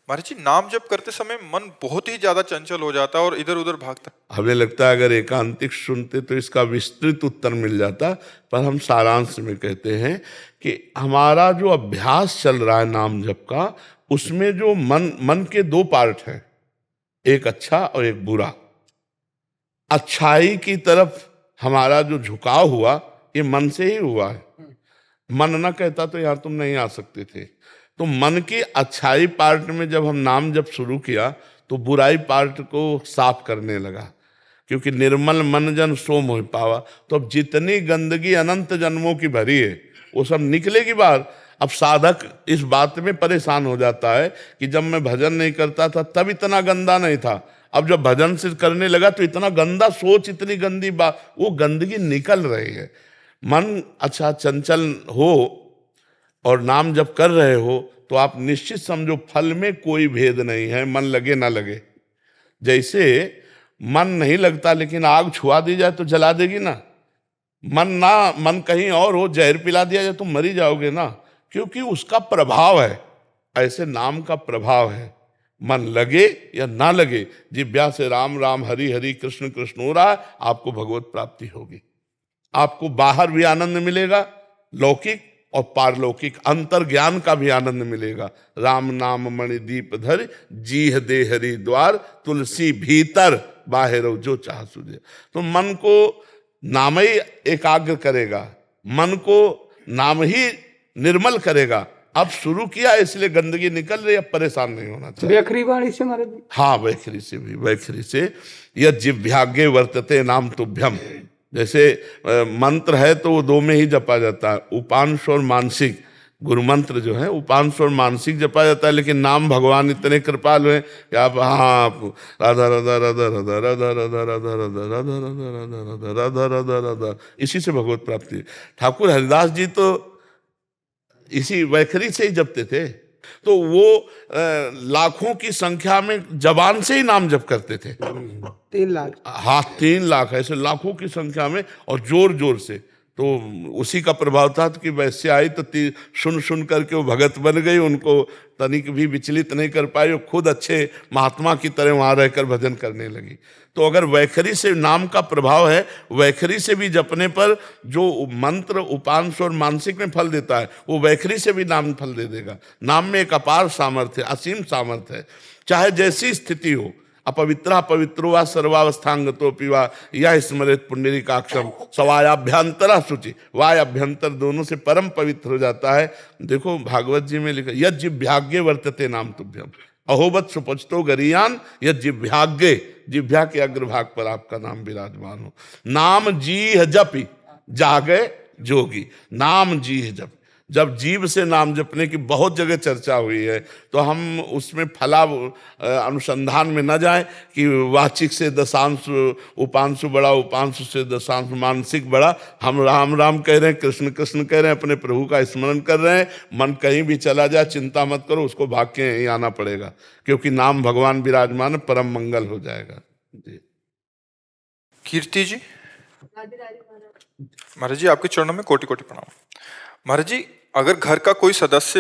महाराज जी, नाम जप करते समय मन बहुत ही ज्यादा चंचल हो जाता है और इधर उधर भागता है। हमें लगता है अगर एकांतिक सुनते तो इसका विस्तृत उत्तर मिल जाता, पर हम सारांश में कहते हैं कि हमारा जो अभ्यास चल रहा है नाम जप का, उसमें जो मन के दो पार्ट हैं, एक अच्छा और एक बुरा। अच्छाई की तरफ हमारा जो झुकाव हुआ, ये मन से ही हुआ है। मन ना कहता तो यहाँ तुम नहीं आ सकते थे। तो मन की अच्छाई पार्ट में जब हम नाम जब शुरू किया, तो बुराई पार्ट को साफ करने लगा, क्योंकि निर्मल मन जन सो मोह पावा। तो अब जितनी गंदगी अनंत जन्मों की भरी है, वो सब निकलेगी बाहर। अब साधक इस बात में परेशान हो जाता है कि जब मैं भजन नहीं करता था तब इतना गंदा नहीं था, अब जब भजन से करने लगा तो इतना गंदा सोच, इतनी गंदी बात, वो गंदगी निकल रही है। मन अच्छा चंचल हो और नाम जब कर रहे हो, तो आप निश्चित समझो फल में कोई भेद नहीं है, मन लगे ना लगे। जैसे मन नहीं लगता लेकिन आग छुआ दी जाए तो जला देगी ना। मन कहीं और हो, जहर पिला दिया जाए तो मरी जाओगे ना, क्योंकि उसका प्रभाव है। ऐसे नाम का प्रभाव है, मन लगे या ना लगे, जिह्वा से राम राम हरि हरि कृष्ण कृष्ण हो रहा है, आपको भगवत प्राप्ति होगी। आपको बाहर भी आनंद मिलेगा, लौकिक और पारलौकिक अंतर ज्ञान का भी आनंद मिलेगा। राम नाम मणि दीप धर, जीह दे हरि द्वार, तुलसी भीतर बाहर जो चाह सुझे। तो मन को नाम ही एकाग्र करेगा, मन को नाम ही निर्मल करेगा। अब शुरू किया इसलिए गंदगी निकल रही, अब परेशान नहीं होना चाहिए। वैखरी वाणी से महाराज। हाँ, वैखरी से भी, वैखरी से। यह जिह्वाग्ये वर्तते नाम तुभ्यम। जैसे मंत्र है तो वो दो में ही जपा जाता है, उपांश और मानसिक। गुरु मंत्र जो है उपांश और मानसिक जपा जाता है, लेकिन नाम भगवान इतने कृपालु हैं कि आप राधा राधा राधा राधा राधा राधा राधा राधा राधा राधा राधा राधा राधा, इसी से भगवत प्राप्ति। ठाकुर हरिदास जी तो इसी वैखरी से ही जपते थे। तो वो लाखों की संख्या में जबान से ही नाम जप करते थे। 3 लाख। हाँ, 3 लाख, ऐसे लाखों की संख्या में, और जोर जोर से। तो उसी का प्रभाव था कि वैसे आई तो सुन सुन करके वो भगत बन गई, उनको तनिक भी विचलित नहीं कर पाई, वो खुद अच्छे महात्मा की तरह वहाँ रहकर भजन करने लगी। तो अगर वैखरी से नाम का प्रभाव है, वैखरी से भी जपने पर जो मंत्र उपांश और मानसिक में फल देता है, वो वैखरी से भी नाम फल दे देगा। नाम में एक अपार सामर्थ्य, असीम सामर्थ्य है। चाहे जैसी स्थिति हो, अपवित्रा पवित्रो वा सर्वावस्थांगतोपि वा या स्मरेत पुंडरीकाक्षम सवायाभ्यंतरा शुचि। वाय अभ्यंतर दोनों से परम पवित्र हो जाता है। देखो भागवत जी में लिखा, यद जिह्वाग्ये वर्तते नाम तुभ्यम अहोबत सुपचतो गरीयान, यद जिह्वाग्ये, जिह्वा के अग्रभाग पर आपका नाम विराजमान हो। नाम जीह जपि जागे जोगी, नाम जीह जप। जब जीव से नाम जपने की बहुत जगह चर्चा हुई है, तो हम उसमें अनुसंधान में न जाएं कि वाचिक से दशांश उपांशु बड़ा, उपांशु से दशांश मानसिक बड़ा। हम राम राम कह रहे हैं, कृष्ण कृष्ण कह रहे हैं, अपने प्रभु का स्मरण कर रहे हैं। मन कहीं भी चला जाए चिंता मत करो, उसको भाग के यहीं आना पड़ेगा, क्योंकि नाम भगवान विराजमान, परम मंगल हो जाएगा जी। कीर्ति जी। राधे राधे महाराज। महाराज जी आपके चरणों में कोटि कोटि प्रणाम। महाराज जी, अगर घर का कोई सदस्य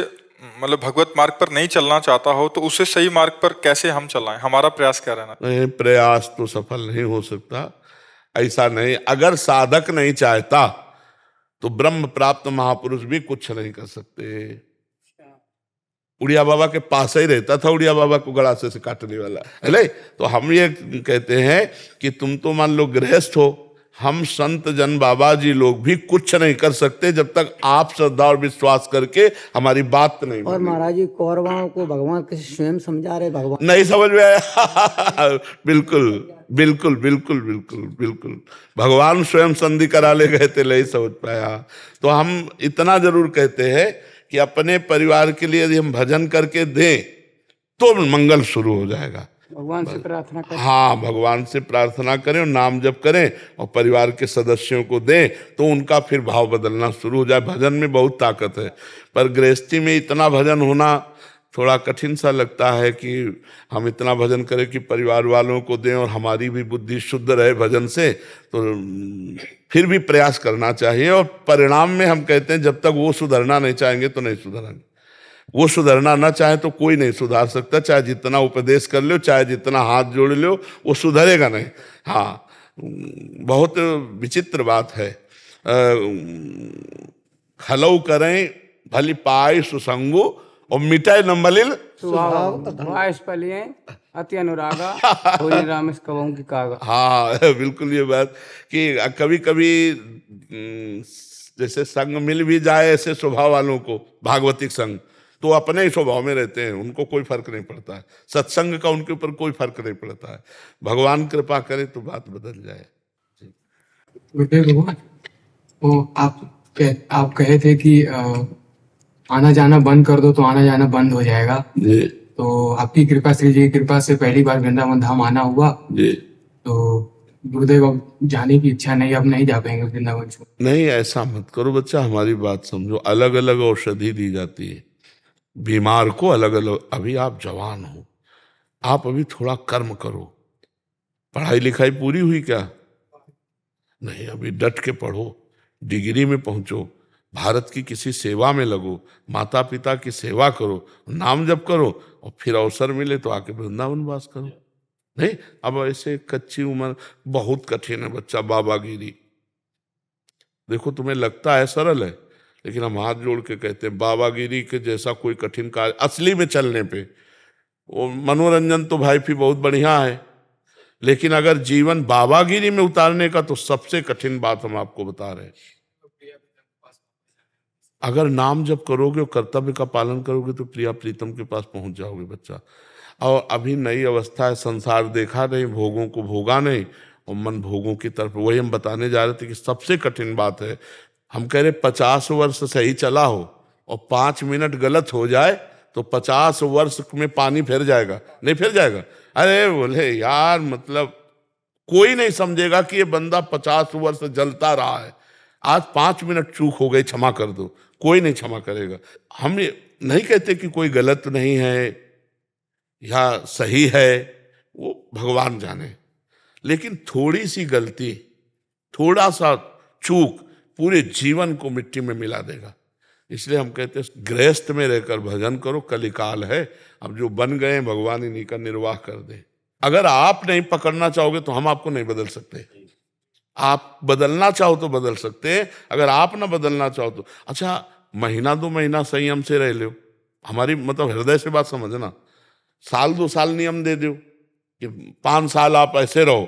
मतलब भगवत मार्ग पर नहीं चलना चाहता हो तो उसे सही मार्ग पर कैसे हम चलाएं? हमारा प्रयास क्या रहना? नहीं, प्रयास तो सफल नहीं हो सकता, ऐसा नहीं। अगर साधक नहीं चाहता तो ब्रह्म प्राप्त महापुरुष भी कुछ नहीं कर सकते। उड़िया बाबा के पास ही रहता था, उड़िया बाबा को गड़ासे से काटने वाला है। तो हम ये कहते हैं कि तुम तो मान लो गृहस्थ हो, हम संत जन बाबा जी लोग भी कुछ नहीं कर सकते जब तक आप श्रद्धा और विश्वास करके हमारी बात नहीं और मानेंगे। महाराज जी कौरवों को भगवान किसी स्वयं समझा रहे, भगवान नहीं समझ में आया? बिल्कुल बिल्कुल बिल्कुल बिल्कुल बिल्कुल, भगवान स्वयं संधि कराले गए थे, नहीं समझ पाया। तो हम इतना जरूर कहते हैं कि अपने परिवार के लिए यदि हम भजन करके दें तो मंगल शुरू हो जाएगा। भगवान से प्रार्थना करें। हाँ, भगवान से प्रार्थना करें और नाम जप करें और परिवार के सदस्यों को दें तो उनका फिर भाव बदलना शुरू हो जाए। भजन में बहुत ताकत है, पर गृहस्थी में इतना भजन होना थोड़ा कठिन सा लगता है कि हम इतना भजन करें कि परिवार वालों को दें और हमारी भी बुद्धि शुद्ध रहे भजन से। तो फिर भी प्रयास करना चाहिए, और परिणाम में हम कहते हैं जब तक वो सुधरना नहीं चाहेंगे तो नहीं सुधरेंगे। वो सुधरना ना चाहे तो कोई नहीं सुधार सकता, चाहे जितना उपदेश कर लो, चाहे जितना हाथ जोड़ लो, वो सुधरेगा नहीं। हाँ, बहुत विचित्र बात है। खलऊ करें भली पाए सुसंगो और मिटाए न मलिन स्वभाव वायस पलिए अति अनुरागा होई रामेश कवों की कागा। हाँ, बिल्कुल ये बात कि कभी कभी जैसे संग मिल भी जाए ऐसे स्वभाव वालों को, भागवतिक संग, तो अपने ही स्वभाव में रहते हैं, उनको कोई फर्क नहीं पड़ता है। सत्संग का उनके ऊपर कोई फर्क नहीं पड़ता है। भगवान कृपा करे तो बात बदल जाए। गुरुदेव भगवान, वो आप कहे थे कि आना जाना बंद कर दो तो आना जाना बंद हो जाएगा जी। तो आपकी कृपा, श्री जी की कृपा से पहली बार वृंदावन धाम आना हुआ जी। तो गुरुदेव अब जाने की इच्छा नहीं, अब नहीं जा पाएंगे वृंदावन से। नहीं, ऐसा मत करो बच्चा, हमारी बात समझो। अलग अलग औषधि दी जाती है बीमार को, अलग अलग। अभी आप जवान हो, आप अभी थोड़ा कर्म करो। पढ़ाई लिखाई पूरी हुई क्या? नहीं, अभी डट के पढ़ो, डिग्री में पहुंचो, भारत की किसी सेवा में लगो, माता पिता की सेवा करो, नाम जप करो, और फिर अवसर मिले तो आके वृंदावन वास करो। नहीं, अब ऐसे कच्ची उम्र बहुत कठिन है बच्चा, बाबागिरी। देखो तुम्हें लगता है सरल है, लेकिन हम हाथ जोड़ के कहते हैं बाबागिरी के जैसा कोई कठिन कार्य असली में चलने पे। वो मनोरंजन तो भाई भी बहुत बढ़िया है, लेकिन अगर जीवन बाबागिरी में उतारने का तो सबसे कठिन बात हम आपको बता रहे हैं। अगर नाम जप करोगे और कर्तव्य का पालन करोगे तो प्रिया प्रीतम के पास पहुंच जाओगे बच्चा। और अभी नई अवस्था है, संसार देखा नहीं, भोगों को भोगा नहीं, और मन भोगों की तरफ। वही हम बताने जा रहे थे कि सबसे कठिन बात है, हम कह रहे 50 वर्ष सही चला हो और 5 मिनट गलत हो जाए तो 50 वर्ष में पानी फिर जाएगा, नहीं फिर जाएगा। अरे बोले यार, मतलब कोई नहीं समझेगा कि ये बंदा 50 वर्ष जलता रहा है, आज 5 मिनट चूक हो गई, क्षमा कर दो, कोई नहीं क्षमा करेगा। हम ये नहीं कहते कि कोई गलत नहीं है या सही है, वो भगवान जाने, लेकिन थोड़ी सी गलती, थोड़ा सा चूक पूरे जीवन को मिट्टी में मिला देगा। इसलिए हम कहते हैं गृहस्थ में रहकर भजन करो, कलिकाल है, अब जो बन गए भगवान इन्हीं का निर्वाह कर दे। अगर आप नहीं पकड़ना चाहोगे तो हम आपको नहीं बदल सकते। आप बदलना चाहो तो बदल सकते हैं, अगर आप ना बदलना चाहो तो। अच्छा, महीना 2 महीना संयम से रह लो, हमारी मतलब हृदय से बात समझना। साल 2 साल नियम दे दो कि 5 साल आप ऐसे रहो,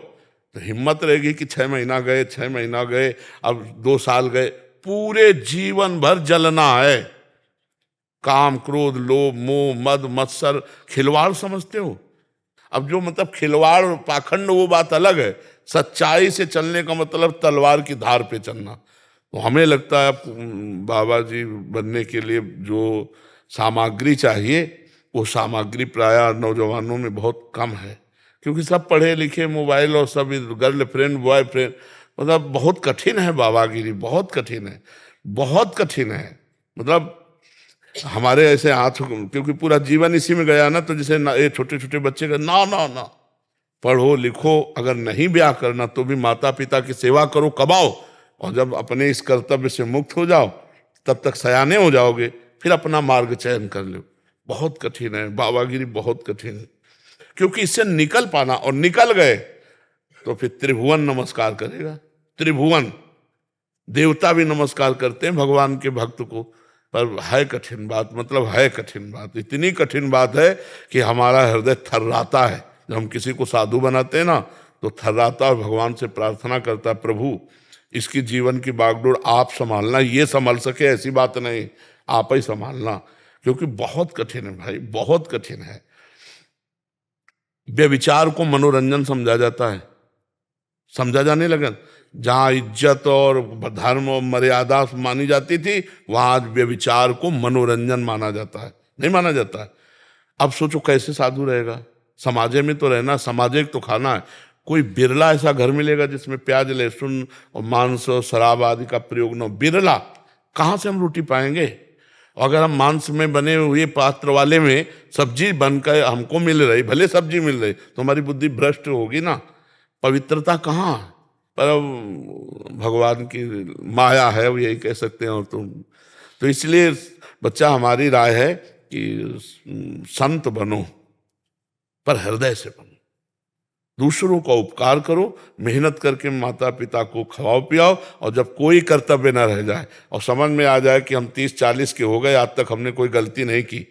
तो हिम्मत रहेगी कि 6 महीना गए, 6 महीना गए, अब 2 साल गए, पूरे जीवन भर जलना है। काम, क्रोध, लोभ, मोह, मद, मत्सर, खिलवाड़ समझते हो? अब जो मतलब खिलवाड़, पाखंड, वो बात अलग है। सच्चाई से चलने का मतलब तलवार की धार पे चलना। तो हमें लगता है बाबा जी बनने के लिए जो सामग्री चाहिए वो सामग्री प्रायः नौजवानों में बहुत कम है, क्योंकि सब पढ़े लिखे, मोबाइल और सब गर्लफ्रेंड बॉयफ्रेंड, मतलब बहुत कठिन है बाबागिरी, बहुत कठिन है, बहुत कठिन है। मतलब हमारे ऐसे हाथ, क्योंकि पूरा जीवन इसी में गया ना, तो जैसे ये छोटे छोटे बच्चे का ना ना ना, पढ़ो लिखो, अगर नहीं ब्याह करना तो भी माता पिता की सेवा करो, कमाओ, और जब अपने इस कर्तव्य से मुक्त हो जाओ तब तक सयाने हो जाओगे, फिर अपना मार्ग चयन कर लो। बहुत कठिन है बाबागिरी, बहुत कठिन है, क्योंकि इससे निकल पाना, और निकल गए तो फिर त्रिभुवन नमस्कार करेगा। त्रिभुवन देवता भी नमस्कार करते हैं भगवान के भक्त को, पर है कठिन बात, मतलब है कठिन बात, इतनी कठिन बात है कि हमारा हृदय थर्राता है। जब हम किसी को साधु बनाते हैं ना तो थर्राता, और भगवान से प्रार्थना करता है, प्रभु इसकी जीवन की बागडोर आप संभालना, ये संभाल सके ऐसी बात नहीं, आप ही संभालना, क्योंकि बहुत कठिन है भाई, बहुत कठिन है। व्यभिचार को मनोरंजन समझा जाता है, समझा जाने लगा। जहां इज्जत और धर्म और मर्यादा मानी जाती थी, वहां आज व्यभिचार को मनोरंजन माना जाता है, नहीं माना जाता है। अब सोचो कैसे साधु रहेगा, समाजे में तो रहना, समाजे तो खाना है। कोई बिरला ऐसा घर मिलेगा जिसमें प्याज लहसुन और मांस और शराब आदि का प्रयोग न हो, बिरला। कहाँ से हम रोटी पाएंगे? अगर हम मांस में बने हुए पात्र वाले में सब्जी बनकर हमको मिल रही, भले सब्जी मिल रही, तो हमारी बुद्धि भ्रष्ट होगी ना, पवित्रता कहाँ? पर भगवान की माया है, वो यही कह सकते हैं। और तुम तो इसलिए बच्चा, हमारी राय है कि संत बनो, पर हृदय से बनो, दूसरों का उपकार करो, मेहनत करके माता पिता को खवाओ पियाओ, और जब कोई कर्तव्य न रह जाए और समझ में आ जाए कि हम 30-40 के हो गए, आज तक हमने कोई गलती नहीं की,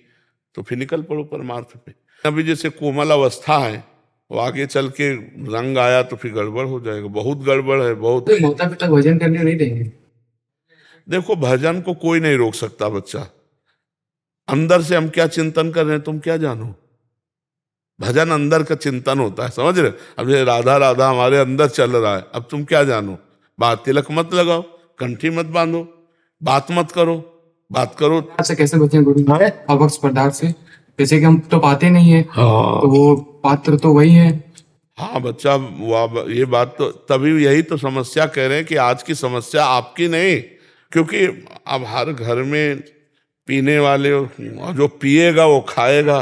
तो फिर निकल पड़ो परमार्थ पे। अभी जैसे कोमल अवस्था है, वो आगे चल के रंग आया तो फिर गड़बड़ हो जाएगा, बहुत गड़बड़ है, बहुत। तो माता पिता भजन करने नहीं देंगे? देखो, भजन को कोई नहीं रोक सकता बच्चा, अंदर से हम क्या चिंतन कर रहे हैं तुम क्या जानो। भजन अंदर का चिंतन होता है, समझ रहे? अब ये राधा राधा हमारे अंदर चल रहा है, अब तुम क्या जानो। बात तिलक मत लगाओ, कंठी मत बांधो, बात मत करो, बात करो। से कैसे बचें गुरु अभक्ष पदार्थ से? जैसे कि हम तो पाते नहीं है, हाँ, तो वो पात्र तो वही है। हाँ बच्चा, ये बात तो तभी, यही तो समस्या कह रहे हैं कि आज की समस्या आपकी नहीं, क्योंकि अब हर घर में पीने वाले, और जो पिएगा वो खाएगा,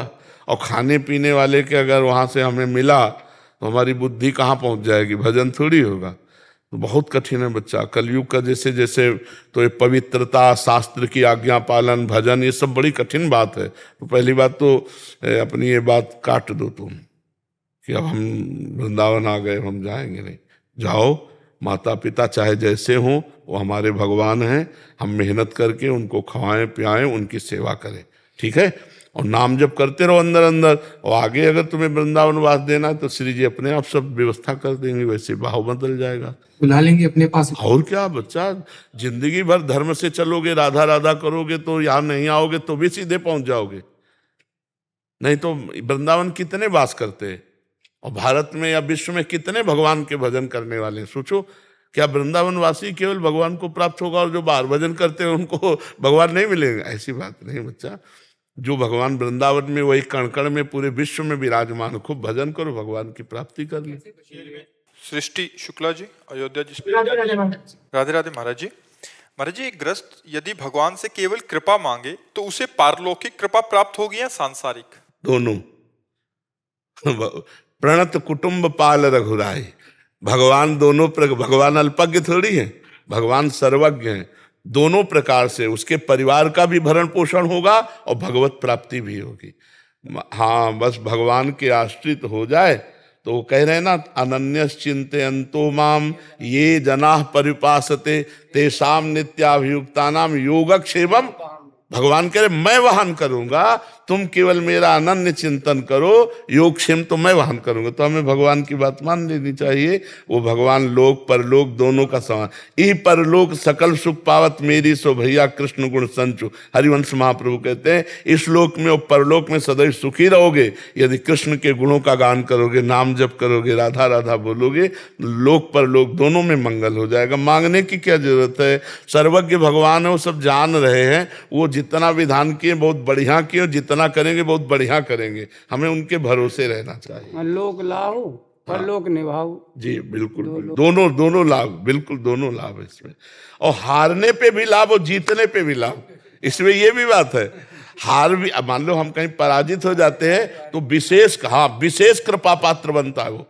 और खाने पीने वाले के अगर वहाँ से हमें मिला तो हमारी बुद्धि कहाँ पहुँच जाएगी, भजन थोड़ी होगा। तो बहुत कठिन है बच्चा, कलयुग का जैसे जैसे, तो ये पवित्रता, शास्त्र की आज्ञा पालन, भजन, ये सब बड़ी कठिन बात है। तो पहली बात तो अपनी ये बात काट दो तुम कि अब हम वृंदावन आ गए, हम जाएंगे नहीं। जाओ, माता पिता चाहे जैसे हों, वो हमारे भगवान हैं, हम मेहनत करके उनको खवाएं पियाएं, उनकी सेवा करें, ठीक है? और नाम जप करते रहो अंदर अंदर, और आगे अगर तुम्हें वृंदावन वास देना है तो श्री जी अपने आप सब व्यवस्था कर देंगे, वैसे भाव बदल जाएगा, बुला लेंगे अपने पास। और क्या बच्चा, जिंदगी भर धर्म से चलोगे, राधा राधा करोगे, तो यहाँ नहीं आओगे तो भी सीधे पहुंच जाओगे। नहीं तो वृंदावन कितने वास करते हैं, और भारत में या विश्व में कितने भगवान के भजन करने वाले हैं? सोचो, क्या वृंदावन वासी केवल भगवान को प्राप्त होगा और जो बाहर भजन करते हैं उनको भगवान नहीं मिलेंगे? ऐसी बात नहीं बच्चा, जो भगवान वृंदावन में, वही कण कण में, पूरे विश्व में विराजमान, खूब भजन करो, भगवान की प्राप्ति कर लो। सृष्टि शुक्ला जी, अयोध्या जी। राधे राधे महाराज जी। महाराज जी, एक गृहस्थ यदि भगवान से केवल कृपा मांगे तो उसे पारलौकिक कृपा प्राप्त होगी या सांसारिक? दोनों। प्रणत कुटुंब पाल रघुराई, भगवान दोनों भगवान अल्पज्ञ थोड़ी है, भगवान सर्वज्ञ है। दोनों प्रकार से उसके परिवार का भी भरण पोषण होगा और भगवत प्राप्ति भी होगी। हाँ, बस भगवान के आश्रित हो जाए तो वो कह रहे हैं ना, अनन्यस चिंतयन्तो माम ये जनाः परिपासते तेषां नित्याभियुक्तानां योगक्षेमं भगवान कह रहे मैं वहन करूंगा, तुम केवल मेरा अनन्य चिंतन करो, योगक्षेम तो मैं वहन करूंगा। तो हमें भगवान की बात मान लेनी चाहिए। वो भगवान लोक परलोक दोनों का समान। ई परलोक सकल सुख पावत मेरी सो भैया कृष्ण गुण संचु। हरिवंश महाप्रभु कहते हैं इस लोक में और परलोक में सदैव सुखी रहोगे यदि कृष्ण के गुणों का गान करोगे, नाम जप करोगे, राधा राधा बोलोगे, लोक परलोक दोनों में मंगल हो जाएगा। मांगने की क्या जरूरत है? सर्वज्ञ भगवान है, वो सब जान रहे हैं। वो जितना विधान किए बहुत बढ़िया किए, जितना करेंगे बहुत बढ़िया करेंगे। हमें उनके भरोसे रहना चाहिए। लोक लाओ परलोक निभाओ। जी बिल्कुल, दोनों दोनों लाभ, बिल्कुल दोनों लाभ है इसमें। और हारने पे भी लाभ और जीतने पे भी लाभ, इसमें ये भी बात है। हार भी, मान लो हम कहीं पराजित हो जाते हैं तो विशेष, हाँ विशेष कृपा पात्र बनता है वो।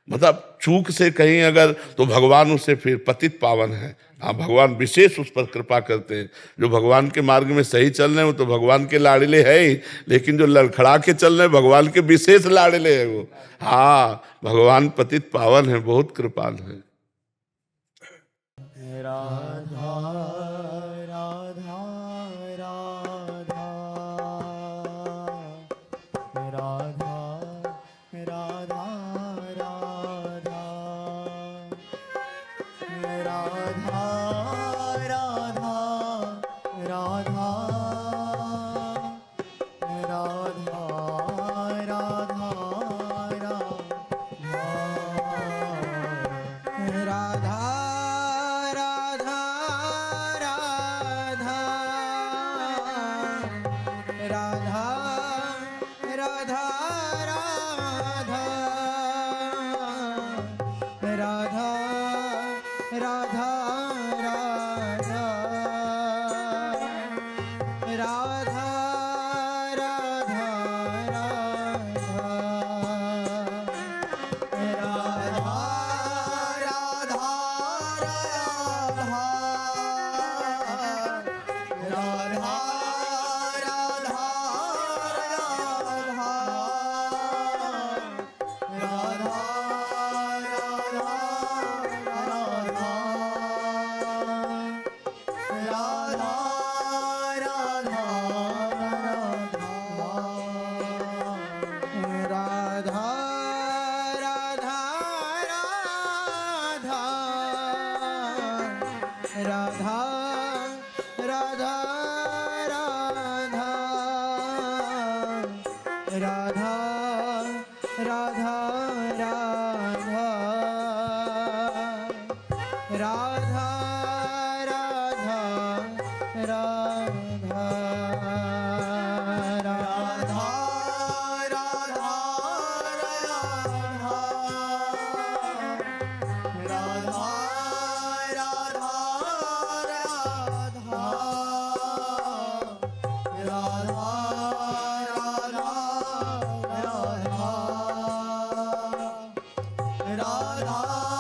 मतलब चूक से कहीं अगर, तो भगवान उससे फिर पतित पावन है। हाँ भगवान विशेष उस पर कृपा करते हैं। जो भगवान के मार्ग में सही चल रहे हैं वो तो भगवान के लाडले है ही, लेकिन जो लड़खड़ा के चल रहे हैं भगवान के विशेष लाडले हैं वो। हाँ भगवान पतित पावन है, बहुत कृपाल है। राधा राधा राधा राधा राधा राधा राधा राधा राधा राधा